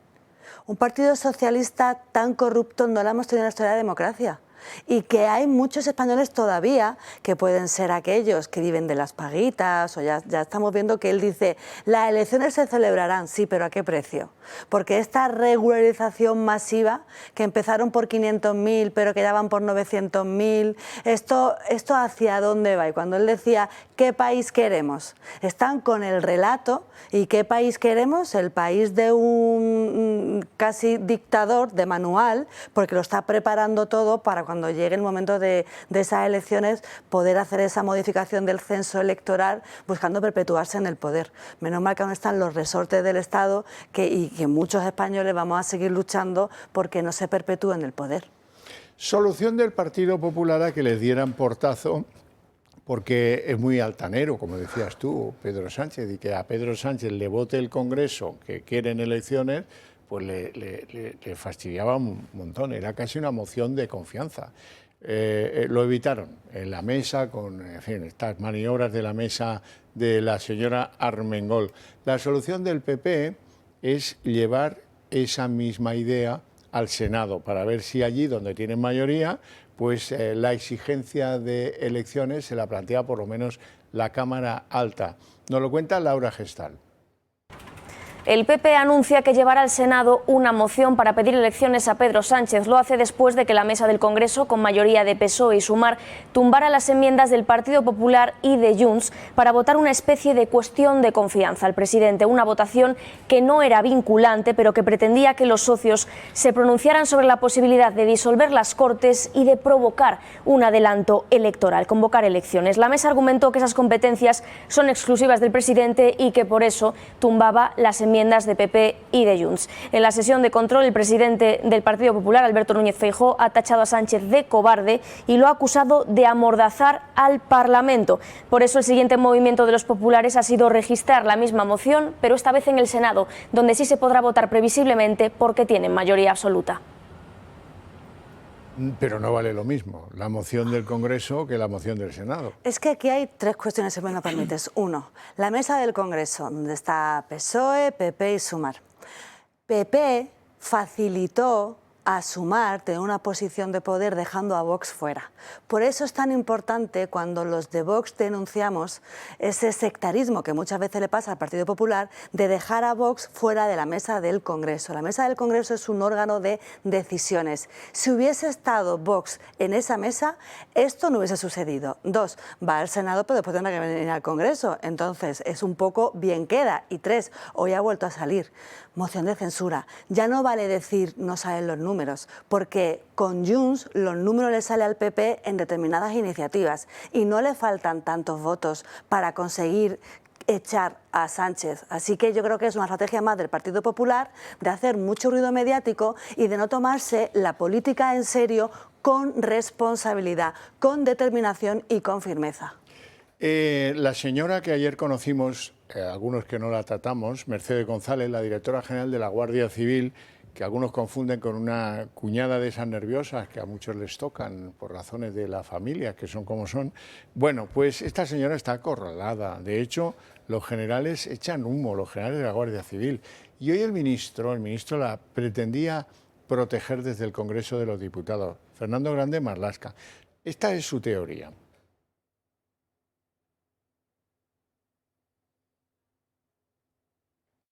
Un partido socialista tan corrupto no lo hemos tenido en la historia de la democracia. Y que hay muchos españoles todavía que pueden ser aquellos que viven de las paguitas, o ya estamos viendo que él dice, las elecciones se celebrarán, sí, pero ¿a qué precio? Porque esta regularización masiva, que empezaron por 500.000, pero que ya van por 900.000, ¿esto hacia dónde va? Y cuando él decía, ¿qué país queremos? Están con el relato, ¿y qué país queremos? El país de un casi dictador de manual, porque lo está preparando todo para cuando llegue el momento de esas elecciones poder hacer esa modificación del censo electoral buscando perpetuarse en el poder. Menos mal que aún están los resortes del Estado y que muchos españoles vamos a seguir luchando porque no se perpetúe en el poder. Solución del Partido Popular a que les dieran portazo, porque es muy altanero, como decías tú, Pedro Sánchez, y que a Pedro Sánchez le vote el Congreso que quieren elecciones, pues le fastidiaba un montón, era casi una moción de confianza. Lo evitaron en la mesa, con estas maniobras de la mesa de la señora Armengol. La solución del PP es llevar esa misma idea al Senado, para ver si allí, donde tienen mayoría, pues la exigencia de elecciones se la plantea por lo menos la Cámara Alta. Nos lo cuenta Laura Gestal. El PP anuncia que llevará al Senado una moción para pedir elecciones a Pedro Sánchez. Lo hace después de que la mesa del Congreso, con mayoría de PSOE y Sumar, tumbara las enmiendas del Partido Popular y de Junts para votar una especie de cuestión de confianza al presidente. Una votación que no era vinculante, pero que pretendía que los socios se pronunciaran sobre la posibilidad de disolver las Cortes y de provocar un adelanto electoral, convocar elecciones. La mesa argumentó que esas competencias son exclusivas del presidente y que por eso tumbaba las enmiendas de PP y de Junts. En la sesión de control, el presidente del Partido Popular, Alberto Núñez Feijóo, ha tachado a Sánchez de cobarde y lo ha acusado de amordazar al Parlamento. Por eso el siguiente movimiento de los populares ha sido registrar la misma moción, pero esta vez en el Senado, donde sí se podrá votar previsiblemente porque tienen mayoría absoluta. Pero no vale lo mismo la moción del Congreso que la moción del Senado. Es que aquí hay tres cuestiones, si me lo permites. Uno, la mesa del Congreso, donde está PSOE, PP y Sumar. PP facilitó a Sumar, tener una posición de poder dejando a Vox fuera. Por eso es tan importante cuando los de Vox denunciamos ese sectarismo que muchas veces le pasa al Partido Popular de dejar a Vox fuera de la mesa del Congreso. La mesa del Congreso es un órgano de decisiones. Si hubiese estado Vox en esa mesa, esto no hubiese sucedido. 2, va al Senado, pero después tendrá que venir al Congreso. Entonces, es un poco bien queda. Y 3, hoy ha vuelto a salir. Moción de censura. Ya no vale decir no salen los números, porque con Junts los números le sale al PP en determinadas iniciativas y no le faltan tantos votos para conseguir echar a Sánchez. Así que yo creo que es una estrategia más del Partido Popular de hacer mucho ruido mediático y de no tomarse la política en serio con responsabilidad, con determinación y con firmeza. La señora que ayer conocimos, algunos que no la tratamos, Mercedes González, la directora general de la Guardia Civil, que algunos confunden con una cuñada de esas nerviosas que a muchos les tocan por razones de la familia, que son como son. Bueno, pues esta señora está acorralada. De hecho, los generales echan humo, los generales de la Guardia Civil. Y hoy el ministro la pretendía proteger desde el Congreso de los Diputados, Fernando Grande Marlaska. Esta es su teoría.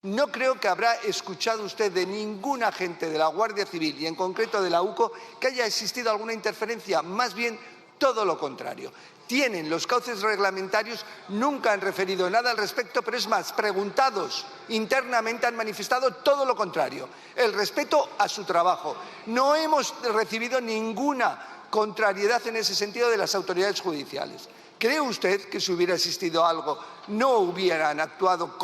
No creo que habrá escuchado usted de ningún agente de la Guardia Civil y en concreto de la UCO que haya existido alguna interferencia, más bien todo lo contrario. Tienen los cauces reglamentarios, nunca han referido nada al respecto, pero es más, preguntados internamente han manifestado todo lo contrario, el respeto a su trabajo. No hemos recibido ninguna contrariedad en ese sentido de las autoridades judiciales. ¿Cree usted que si hubiera existido algo no hubieran actuado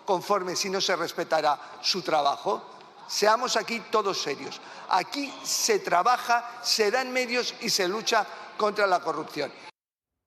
conforme si no se respetara su trabajo? Seamos aquí todos serios. Aquí se trabaja, se dan medios y se lucha contra la corrupción.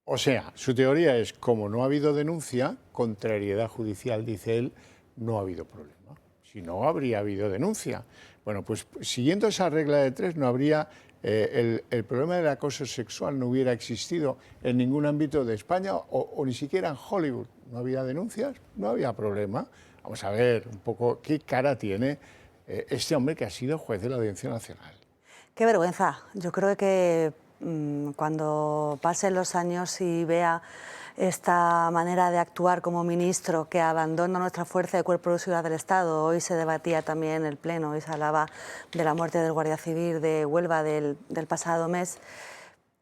O sea, su teoría es, como no ha habido denuncia, contrariedad judicial, dice él, no ha habido problema. Si no, habría habido denuncia. Bueno, pues siguiendo esa regla de 3 no habría... el problema del acoso sexual no hubiera existido en ningún ámbito de España o ni siquiera en Hollywood. No había denuncias, no había problema. Vamos a ver un poco qué cara tiene este hombre que ha sido juez de la Audiencia Nacional. Qué vergüenza. Yo creo que cuando pasen los años y vea esta manera de actuar como ministro que abandona nuestra fuerza de cuerpo de seguridad del Estado. Hoy se debatía también en el Pleno, hoy se hablaba de la muerte del Guardia Civil de Huelva del pasado mes.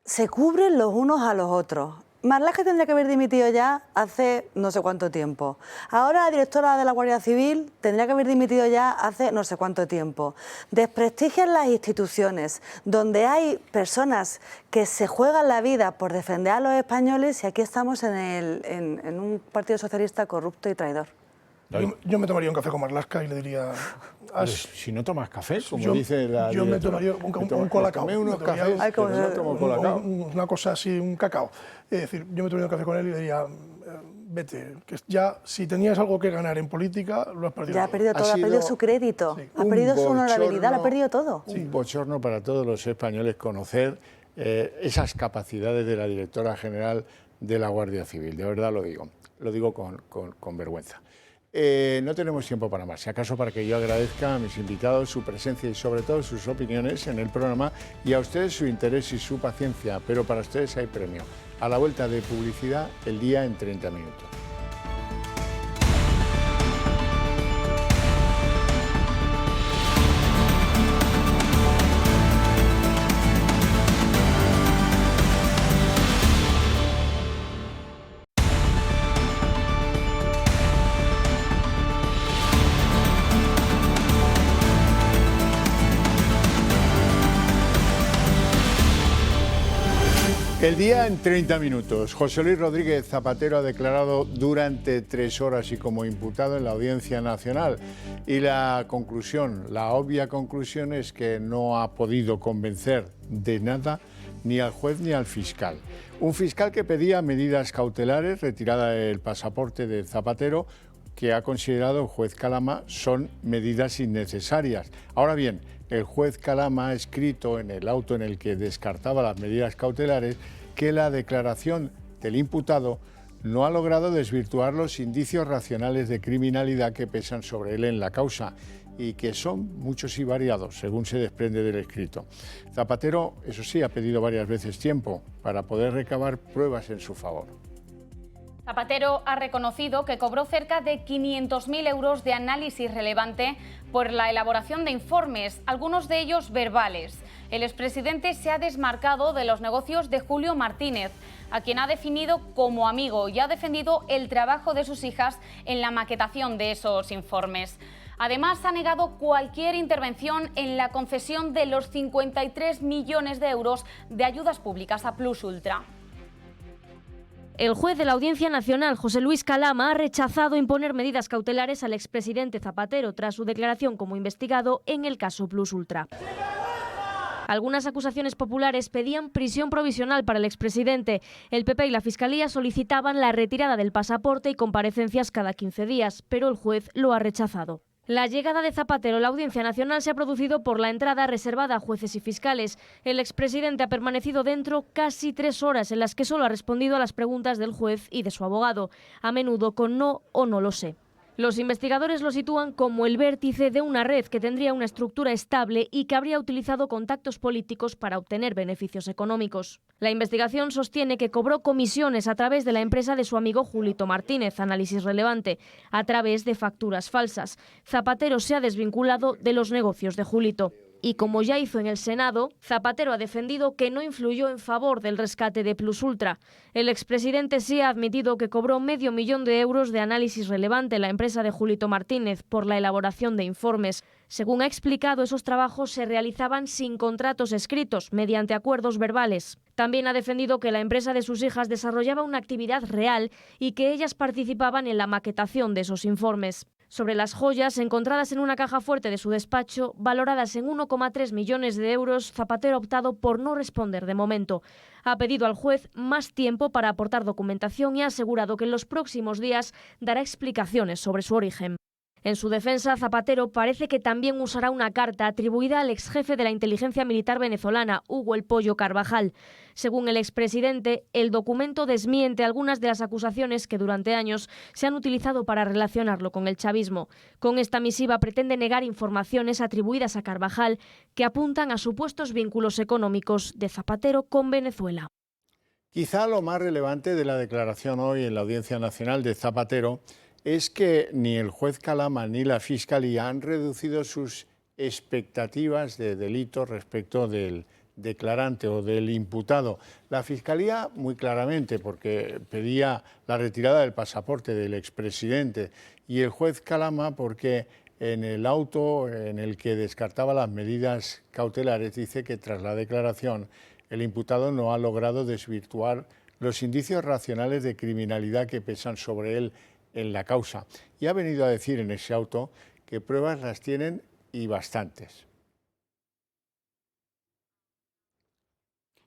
Se cubren los unos a los otros. Marlaska tendría que haber dimitido ya hace no sé cuánto tiempo. Ahora la directora de la Guardia Civil tendría que haber dimitido ya hace no sé cuánto tiempo. Desprestigian las instituciones, donde hay personas que se juegan la vida por defender a los españoles y aquí estamos en un Partido Socialista corrupto y traidor. Yo me tomaría un café con Marlaska y le diría... Si no tomas café, como dice la yo me directora, tomaría un colacao. Unos cafés, pero no tomo colacao. Una cosa así, un cacao. Es decir, yo me tomaría un café con él y le diría, vete, que ya si tenías algo que ganar en política, lo has perdido. Ya ha perdido todo, ha perdido su crédito, ha perdido su honorabilidad, lo ha perdido todo. Un bochorno para todos los españoles conocer esas capacidades de la directora general de la Guardia Civil, de verdad lo digo con vergüenza. No tenemos tiempo para más, si acaso para que yo agradezca a mis invitados su presencia y sobre todo sus opiniones en el programa y a ustedes su interés y su paciencia, pero para ustedes hay premio. A la vuelta de publicidad, el día en 30 minutos. El día en 30 minutos. José Luis Rodríguez Zapatero ha declarado durante 3 horas y como imputado en la Audiencia Nacional. Y la conclusión, la obvia conclusión es que no ha podido convencer de nada ni al juez ni al fiscal. Un fiscal que pedía medidas cautelares, retirada del pasaporte de Zapatero, que ha considerado el juez Calama son medidas innecesarias. Ahora bien, el juez Calama ha escrito en el auto en el que descartaba las medidas cautelares que la declaración del imputado no ha logrado desvirtuar los indicios racionales de criminalidad que pesan sobre él en la causa y que son muchos y variados, según se desprende del escrito. Zapatero, eso sí, ha pedido varias veces tiempo para poder recabar pruebas en su favor. Zapatero ha reconocido que cobró cerca de 500.000 euros de análisis relevante por la elaboración de informes, algunos de ellos verbales. El expresidente se ha desmarcado de los negocios de Julio Martínez, a quien ha definido como amigo, y ha defendido el trabajo de sus hijas en la maquetación de esos informes. Además, ha negado cualquier intervención en la concesión de los 53 millones de euros de ayudas públicas a Plus Ultra. El juez de la Audiencia Nacional, José Luis Calama, ha rechazado imponer medidas cautelares al expresidente Zapatero tras su declaración como investigado en el caso Plus Ultra. Algunas acusaciones populares pedían prisión provisional para el expresidente. El PP y la Fiscalía solicitaban la retirada del pasaporte y comparecencias cada 15 días, pero el juez lo ha rechazado. La llegada de Zapatero a la Audiencia Nacional se ha producido por la entrada reservada a jueces y fiscales. El expresidente ha permanecido dentro casi 3 horas, en las que solo ha respondido a las preguntas del juez y de su abogado, a menudo con no o no lo sé. Los investigadores lo sitúan como el vértice de una red que tendría una estructura estable y que habría utilizado contactos políticos para obtener beneficios económicos. La investigación sostiene que cobró comisiones a través de la empresa de su amigo Julito Martínez, Análisis Relevante, a través de facturas falsas. Zapatero se ha desvinculado de los negocios de Julito. Y como ya hizo en el Senado, Zapatero ha defendido que no influyó en favor del rescate de Plus Ultra. El expresidente sí ha admitido que cobró $500.000 de euros de Análisis Relevante, la empresa de Julito Martínez, por la elaboración de informes. Según ha explicado, esos trabajos se realizaban sin contratos escritos, mediante acuerdos verbales. También ha defendido que la empresa de sus hijas desarrollaba una actividad real y que ellas participaban en la maquetación de esos informes. Sobre las joyas encontradas en una caja fuerte de su despacho, valoradas en 1,3 millones de euros, Zapatero ha optado por no responder de momento. Ha pedido al juez más tiempo para aportar documentación y ha asegurado que en los próximos días dará explicaciones sobre su origen. En su defensa, Zapatero parece que también usará una carta atribuida al exjefe de la inteligencia militar venezolana, Hugo El Pollo Carvajal. Según el expresidente, el documento desmiente algunas de las acusaciones que durante años se han utilizado para relacionarlo con el chavismo. Con esta misiva pretende negar informaciones atribuidas a Carvajal que apuntan a supuestos vínculos económicos de Zapatero con Venezuela. Quizá lo más relevante de la declaración hoy en la Audiencia Nacional de Zapatero es que ni el juez Calama ni la Fiscalía han reducido sus expectativas de delito respecto del declarante o del imputado. La Fiscalía muy claramente, porque pedía la retirada del pasaporte del expresidente, y el juez Calama porque en el auto en el que descartaba las medidas cautelares dice que tras la declaración el imputado no ha logrado desvirtuar los indicios racionales de criminalidad que pesan sobre él en la causa, y ha venido a decir en ese auto que pruebas las tienen y bastantes.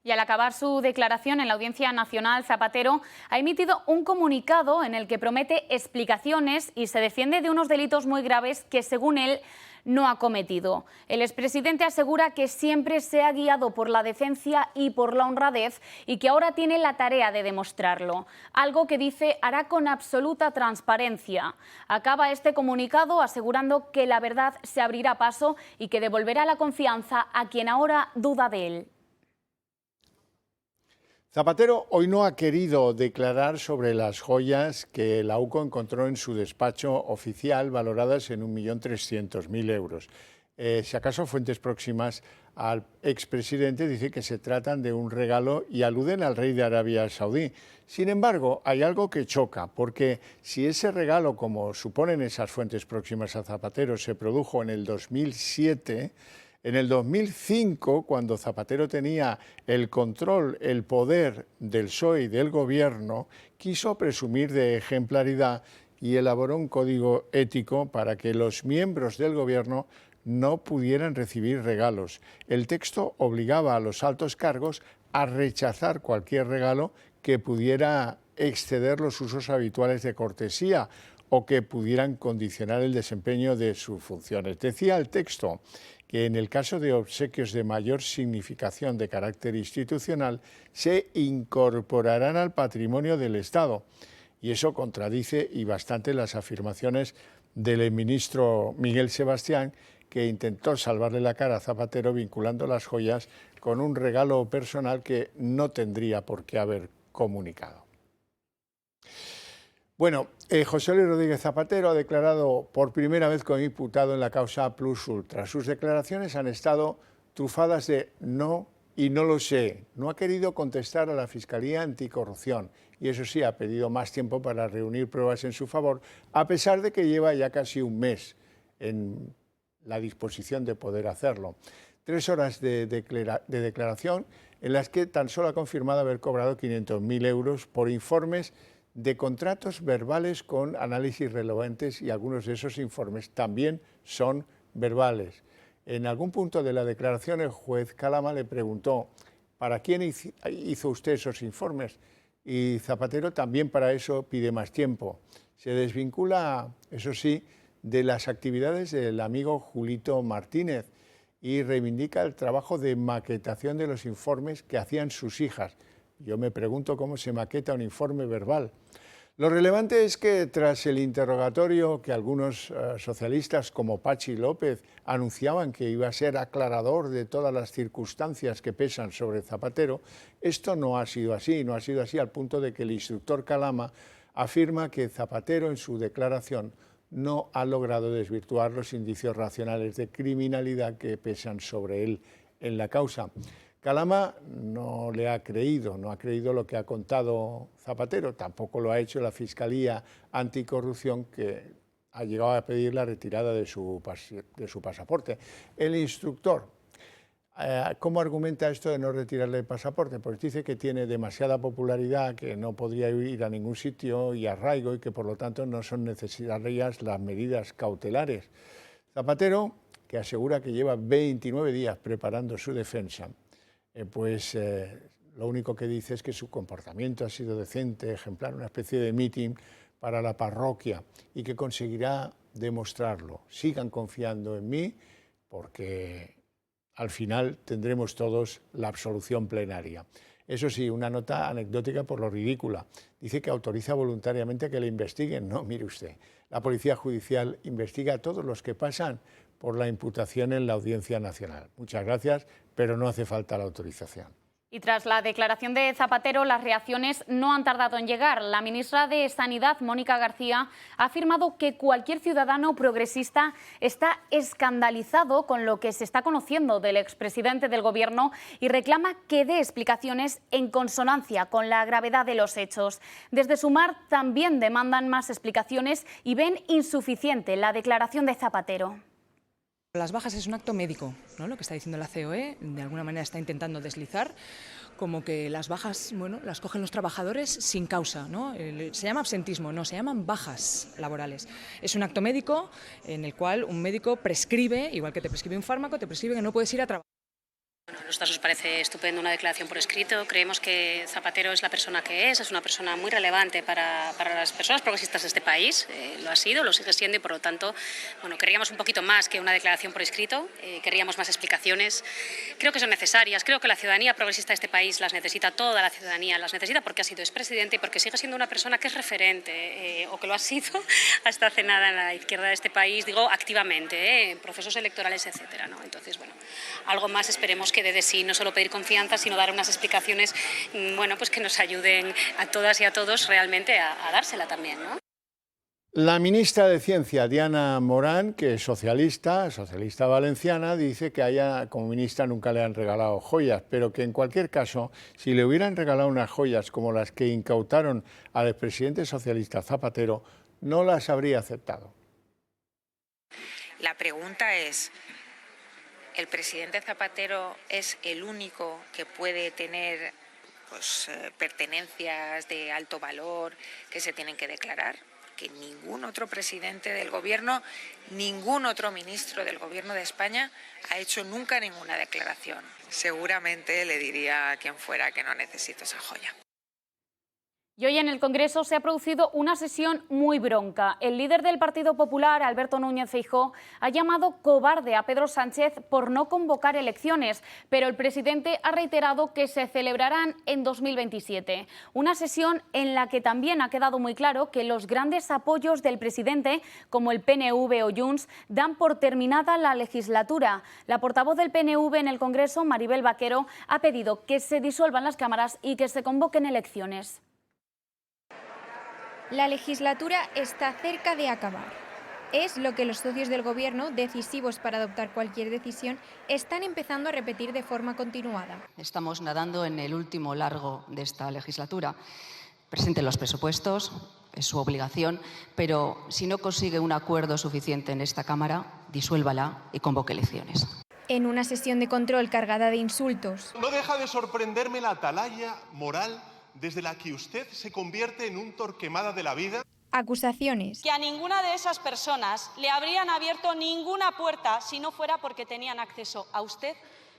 Y al acabar su declaración en la Audiencia Nacional, Zapatero ha emitido un comunicado en el que promete explicaciones y se defiende de unos delitos muy graves que, según él, no ha cometido. El expresidente asegura que siempre se ha guiado por la decencia y por la honradez y que ahora tiene la tarea de demostrarlo, algo que dice hará con absoluta transparencia. Acaba este comunicado asegurando que la verdad se abrirá paso y que devolverá la confianza a quien ahora duda de él. Zapatero hoy no ha querido declarar sobre las joyas que la UCO encontró en su despacho oficial valoradas en 1.300.000 euros. Si acaso fuentes próximas al expresidente dicen que se tratan de un regalo y aluden al rey de Arabia Saudí. Sin embargo, hay algo que choca, porque si ese regalo, como suponen esas fuentes próximas a Zapatero, se produjo en el 2007... En el 2005, cuando Zapatero tenía el control, el poder del PSOE y del gobierno, quiso presumir de ejemplaridad y elaboró un código ético para que los miembros del gobierno no pudieran recibir regalos. El texto obligaba a los altos cargos a rechazar cualquier regalo que pudiera exceder los usos habituales de cortesía o que pudieran condicionar el desempeño de sus funciones. Decía el texto que en el caso de obsequios de mayor significación de carácter institucional se incorporarán al patrimonio del Estado. Y eso contradice y bastante las afirmaciones del ministro Miguel Sebastián, que intentó salvarle la cara a Zapatero vinculando las joyas con un regalo personal que no tendría por qué haber comunicado. Bueno, José Luis Rodríguez Zapatero ha declarado por primera vez como imputado en la causa Plus Ultra. Sus declaraciones han estado trufadas de no y no lo sé. No ha querido contestar a la Fiscalía Anticorrupción y eso sí, ha pedido más tiempo para reunir pruebas en su favor, a pesar de que lleva ya casi un mes en la disposición de poder hacerlo. 3 horas de declaración en las que tan solo ha confirmado haber cobrado 500.000 euros por informes de contratos verbales con análisis relevantes y algunos de esos informes también son verbales. En algún punto de la declaración el juez Calama le preguntó ¿para quién hizo usted esos informes? Y Zapatero también para eso pide más tiempo. Se desvincula, eso sí, de las actividades del amigo Julito Martínez y reivindica el trabajo de maquetación de los informes que hacían sus hijas. Yo me pregunto cómo se maqueta un informe verbal. Lo relevante es que tras el interrogatorio que algunos socialistas como Pachi López anunciaban que iba a ser aclarador de todas las circunstancias que pesan sobre Zapatero, esto no ha sido así, no ha sido así al punto de que el instructor Calama afirma que Zapatero en su declaración no ha logrado desvirtuar los indicios racionales de criminalidad que pesan sobre él en la causa. Calama no le ha creído, no ha creído lo que ha contado Zapatero, tampoco lo ha hecho la Fiscalía Anticorrupción, que ha llegado a pedir la retirada de su pasaporte. El instructor, ¿cómo argumenta esto de no retirarle el pasaporte? Pues dice que tiene demasiada popularidad, que no podría ir a ningún sitio y arraigo y que por lo tanto no son necesarias las medidas cautelares. Zapatero, que asegura que lleva 29 días preparando su defensa, lo único que dice es que su comportamiento ha sido decente, ejemplar, una especie de meeting para la parroquia y que conseguirá demostrarlo. Sigan confiando en mí porque al final tendremos todos la absolución plenaria. Eso sí, una nota anecdótica por lo ridícula. Dice que autoriza voluntariamente que le investiguen. No, mire usted, la Policía Judicial investiga a todos los que pasan por la imputación en la Audiencia Nacional. Muchas gracias, pero no hace falta la autorización. Y tras la declaración de Zapatero, las reacciones no han tardado en llegar. La ministra de Sanidad, Mónica García, ha afirmado que cualquier ciudadano progresista está escandalizado con lo que se está conociendo del expresidente del Gobierno y reclama que dé explicaciones en consonancia con la gravedad de los hechos. Desde Sumar también demandan más explicaciones y ven insuficiente la declaración de Zapatero. Las bajas es un acto médico, ¿no? Lo que está diciendo la COE, de alguna manera está intentando deslizar, como que las bajas, bueno, las cogen los trabajadores sin causa, ¿no? Se llama absentismo, no, se llaman bajas laborales. Es un acto médico en el cual un médico prescribe, igual que te prescribe un fármaco, te prescribe que no puedes ir a trabajar. Bueno, a nosotros nos parece estupendo una declaración por escrito. Creemos que Zapatero es la persona que es una persona muy relevante para las personas progresistas de este país. Lo ha sido, lo sigue siendo y por lo tanto, bueno, querríamos un poquito más que una declaración por escrito, querríamos más explicaciones. Creo que son necesarias, creo que la ciudadanía progresista de este país las necesita, toda la ciudadanía las necesita porque ha sido expresidente y porque sigue siendo una persona que es referente o que lo ha sido hasta hace nada en la izquierda de este país, digo activamente, en procesos electorales, etcétera, ¿no? Entonces, bueno, algo más esperemos que dé de sí, no solo pedir confianza, sino dar unas explicaciones, bueno, pues que nos ayuden a todas y a todos realmente a dársela también, ¿no? La ministra de Ciencia, Diana Morán, que es socialista valenciana, dice que a ella como ministra nunca le han regalado joyas, pero que en cualquier caso, si le hubieran regalado unas joyas como las que incautaron al expresidente socialista Zapatero, no las habría aceptado. La pregunta es, ¿el presidente Zapatero es el único que puede tener pertenencias de alto valor que se tienen que declarar? Que ningún otro presidente del Gobierno, ningún otro ministro del Gobierno de España ha hecho nunca ninguna declaración. Seguramente le diría a quien fuera que no necesito esa joya. Y hoy en el Congreso se ha producido una sesión muy bronca. El líder del Partido Popular, Alberto Núñez Feijóo, ha llamado cobarde a Pedro Sánchez por no convocar elecciones, pero el presidente ha reiterado que se celebrarán en 2027. Una sesión en la que también ha quedado muy claro que los grandes apoyos del presidente, como el PNV o Junts, dan por terminada la legislatura. La portavoz del PNV en el Congreso, Maribel Vaquero, ha pedido que se disuelvan las cámaras y que se convoquen elecciones. La legislatura está cerca de acabar. Es lo que los socios del Gobierno, decisivos para adoptar cualquier decisión, están empezando a repetir de forma continuada. Estamos nadando en el último largo de esta legislatura. Presenten los presupuestos, es su obligación, pero si no consigue un acuerdo suficiente en esta Cámara, disuélvala y convoque elecciones. En una sesión de control cargada de insultos. No deja de sorprenderme la atalaya moral desde la que usted se convierte en un Torquemada de la vida. Acusaciones. Que a ninguna de esas personas le habrían abierto ninguna puerta si no fuera porque tenían acceso a usted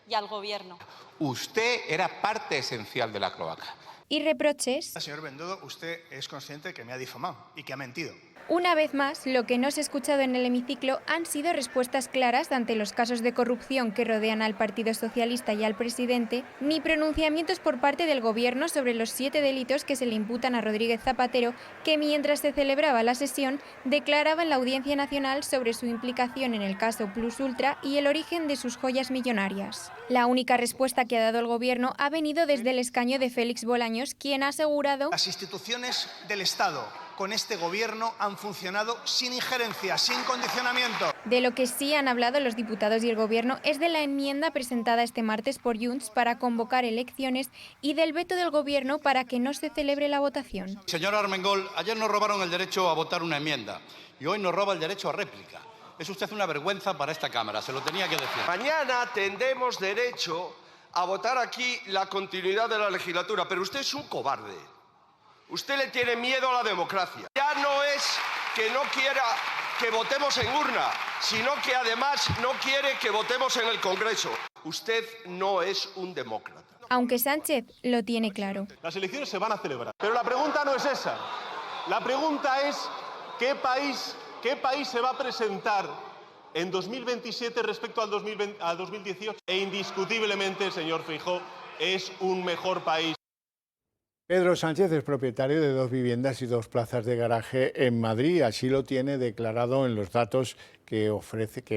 y al Gobierno. Usted era parte esencial de la cloaca. Y reproches. Señor Bendodo, usted es consciente que me ha difamado y que ha mentido. Una vez más, lo que no se ha escuchado en el hemiciclo han sido respuestas claras ante los casos de corrupción que rodean al Partido Socialista y al presidente, ni pronunciamientos por parte del Gobierno sobre los 7 delitos que se le imputan a Rodríguez Zapatero, que mientras se celebraba la sesión, declaraba en la Audiencia Nacional sobre su implicación en el caso Plus Ultra y el origen de sus joyas millonarias. La única respuesta que ha dado el Gobierno ha venido desde el escaño de Félix Bolaños, quien ha asegurado: las instituciones del Estado con este Gobierno han funcionado sin injerencia, sin condicionamiento. De lo que sí han hablado los diputados y el Gobierno es de la enmienda presentada este martes por Junts para convocar elecciones y del veto del Gobierno para que no se celebre la votación. Señor Armengol, ayer nos robaron el derecho a votar una enmienda y hoy nos roba el derecho a réplica. Es usted una vergüenza para esta Cámara, se lo tenía que decir. Mañana tendremos derecho a votar aquí la continuidad de la legislatura, pero usted es un cobarde. Usted le tiene miedo a la democracia. Ya no es que no quiera que votemos en urna, sino que además no quiere que votemos en el Congreso. Usted no es un demócrata. Aunque Sánchez lo tiene claro. Las elecciones se van a celebrar. Pero la pregunta no es esa. La pregunta es ¿qué país se va a presentar en 2027 respecto al 2018? E indiscutiblemente, señor Feijóo, es un mejor país. Pedro Sánchez es propietario de 2 viviendas y 2 plazas de garaje en Madrid. Así lo tiene declarado en los datos que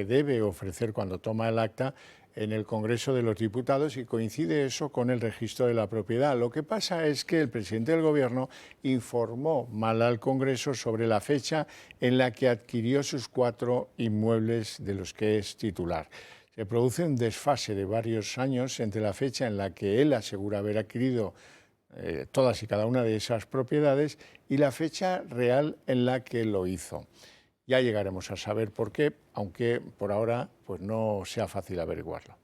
debe ofrecer cuando toma el acta en el Congreso de los Diputados, y coincide eso con el registro de la propiedad. Lo que pasa es que el presidente del Gobierno informó mal al Congreso sobre la fecha en la que adquirió sus 4 inmuebles de los que es titular. Se produce un desfase de varios años entre la fecha en la que él asegura haber adquirido todas y cada una de esas propiedades y la fecha real en la que lo hizo. Ya llegaremos a saber por qué, aunque por ahora pues no sea fácil averiguarlo.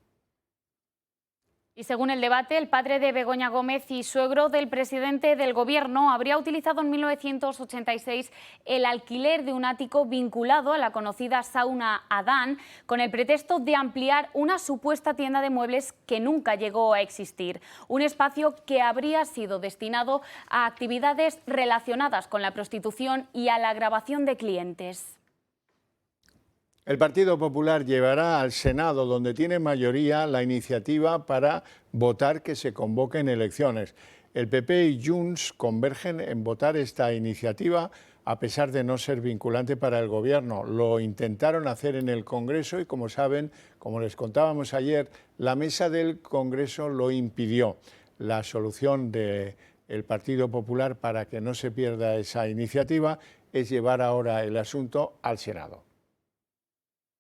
Y según el debate, el padre de Begoña Gómez y suegro del presidente del Gobierno habría utilizado en 1986 el alquiler de un ático vinculado a la conocida sauna Adán con el pretexto de ampliar una supuesta tienda de muebles que nunca llegó a existir. Un espacio que habría sido destinado a actividades relacionadas con la prostitución y a la grabación de clientes. El Partido Popular llevará al Senado, donde tiene mayoría, la iniciativa para votar que se convoquen elecciones. El PP y Junts convergen en votar esta iniciativa a pesar de no ser vinculante para el Gobierno. Lo intentaron hacer en el Congreso y, como saben, como les contábamos ayer, la mesa del Congreso lo impidió. La solución del Partido Popular para que no se pierda esa iniciativa es llevar ahora el asunto al Senado.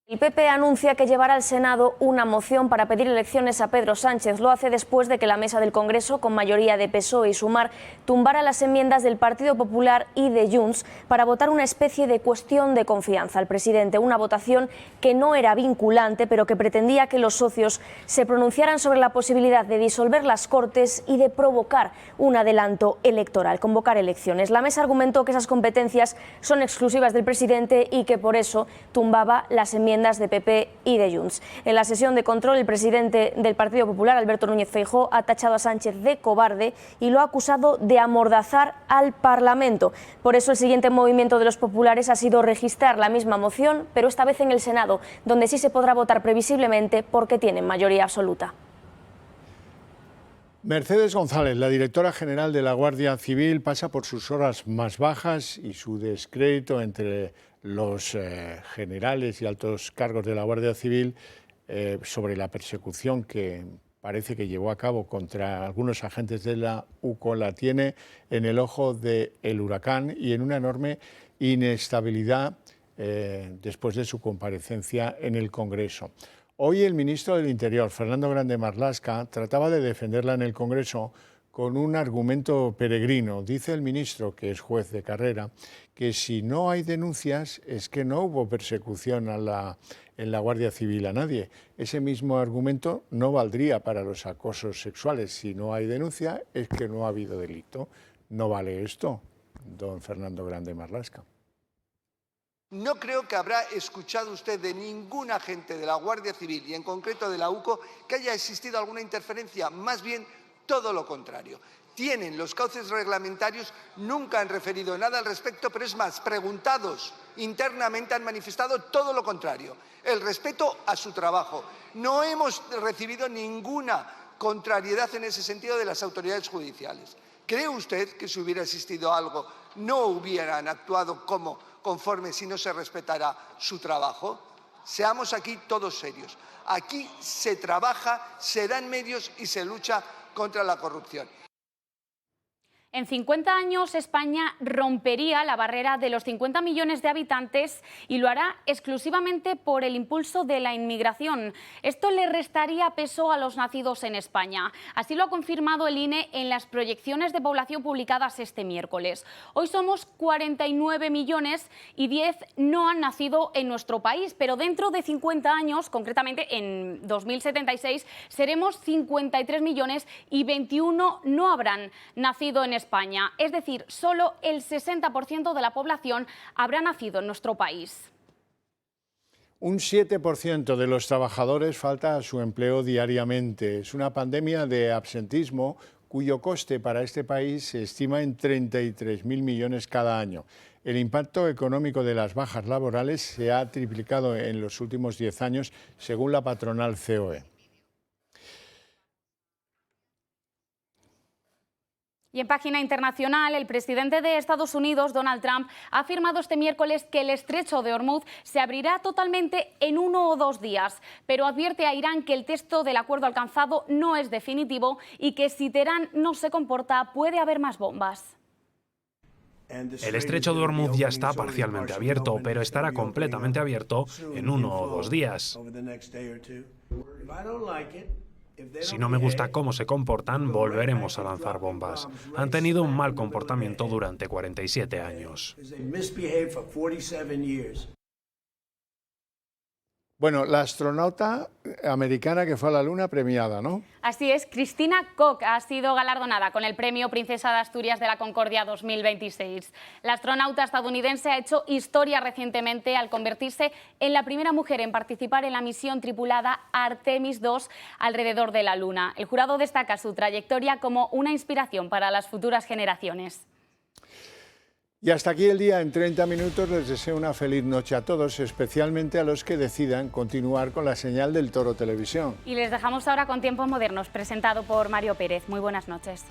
El PP anuncia que llevará al Senado una moción para pedir elecciones a Pedro Sánchez. Lo hace después de que la mesa del Congreso, con mayoría de PSOE y Sumar, tumbara las enmiendas del Partido Popular y de Junts para votar una especie de cuestión de confianza al presidente. Una votación que no era vinculante, pero que pretendía que los socios se pronunciaran sobre la posibilidad de disolver las Cortes y de provocar un adelanto electoral, convocar elecciones. La mesa argumentó que esas competencias son exclusivas del presidente y que por eso tumbaba las enmiendas enmiendas de PP y de Junts. En la sesión de control, el presidente del Partido Popular, Alberto Núñez Feijóo, ha tachado a Sánchez de cobarde y lo ha acusado de amordazar al Parlamento. Por eso el siguiente movimiento de los populares ha sido registrar la misma moción, pero esta vez en el Senado, donde sí se podrá votar previsiblemente porque tienen mayoría absoluta. Mercedes González, la directora general de la Guardia Civil, pasa por sus horas más bajas y su descrédito entre los generales y altos cargos de la Guardia Civil sobre la persecución que parece que llevó a cabo contra algunos agentes de la UCO la tiene en el ojo del huracán y en una enorme inestabilidad después de su comparecencia en el Congreso. Hoy el ministro del Interior, Fernando Grande Marlaska, trataba de defenderla en el Congreso con un argumento peregrino. Dice el ministro, que es juez de carrera, que si no hay denuncias es que no hubo persecución en la Guardia Civil a nadie. Ese mismo argumento no valdría para los acosos sexuales. Si no hay denuncia es que no ha habido delito. ¿No vale esto, don Fernando Grande Marlaska? No creo que habrá escuchado usted de ningún agente de la Guardia Civil y en concreto de la UCO que haya existido alguna interferencia, más bien todo lo contrario. Tienen los cauces reglamentarios, nunca han referido nada al respecto, pero es más, preguntados internamente han manifestado todo lo contrario, el respeto a su trabajo. No hemos recibido ninguna contrariedad en ese sentido de las autoridades judiciales. ¿Cree usted que si hubiera existido algo no hubieran actuado conforme si no se respetara su trabajo? Seamos aquí todos serios. Aquí se trabaja, se dan medios y se lucha contra la corrupción. En 50 años España rompería la barrera de los 50 millones de habitantes y lo hará exclusivamente por el impulso de la inmigración. Esto le restaría peso a los nacidos en España. Así lo ha confirmado el INE en las proyecciones de población publicadas este miércoles. Hoy somos 49 millones y 10 no han nacido en nuestro país, pero dentro de 50 años, concretamente en 2076, seremos 53 millones y 21 no habrán nacido en España. Es decir, solo el 60% de la población habrá nacido en nuestro país. Un 7% de los trabajadores falta a su empleo diariamente. Es una pandemia de absentismo cuyo coste para este país se estima en 33.000 millones cada año. El impacto económico de las bajas laborales se ha triplicado en los últimos 10 años, según la patronal COE. Y en página internacional, el presidente de Estados Unidos, Donald Trump, ha afirmado este miércoles que el estrecho de Hormuz se abrirá totalmente en 1 o 2 días, pero advierte a Irán que el texto del acuerdo alcanzado no es definitivo y que si Teherán no se comporta puede haber más bombas. El estrecho de Hormuz ya está parcialmente abierto, pero estará completamente abierto en 1 o 2 días. Si no me gusta cómo se comportan, volveremos a lanzar bombas. Han tenido un mal comportamiento durante 47 años. Bueno, la astronauta americana que fue a la Luna premiada, ¿no? Así es, Christina Koch ha sido galardonada con el premio Princesa de Asturias de la Concordia 2026. La astronauta estadounidense ha hecho historia recientemente al convertirse en la primera mujer en participar en la misión tripulada Artemis II alrededor de la Luna. El jurado destaca su trayectoria como una inspiración para las futuras generaciones. Y hasta aquí el día en 30 minutos. Les deseo una feliz noche a todos, especialmente a los que decidan continuar con la señal del Toro Televisión. Y les dejamos ahora con Tiempos Modernos, presentado por Mario Pérez. Muy buenas noches.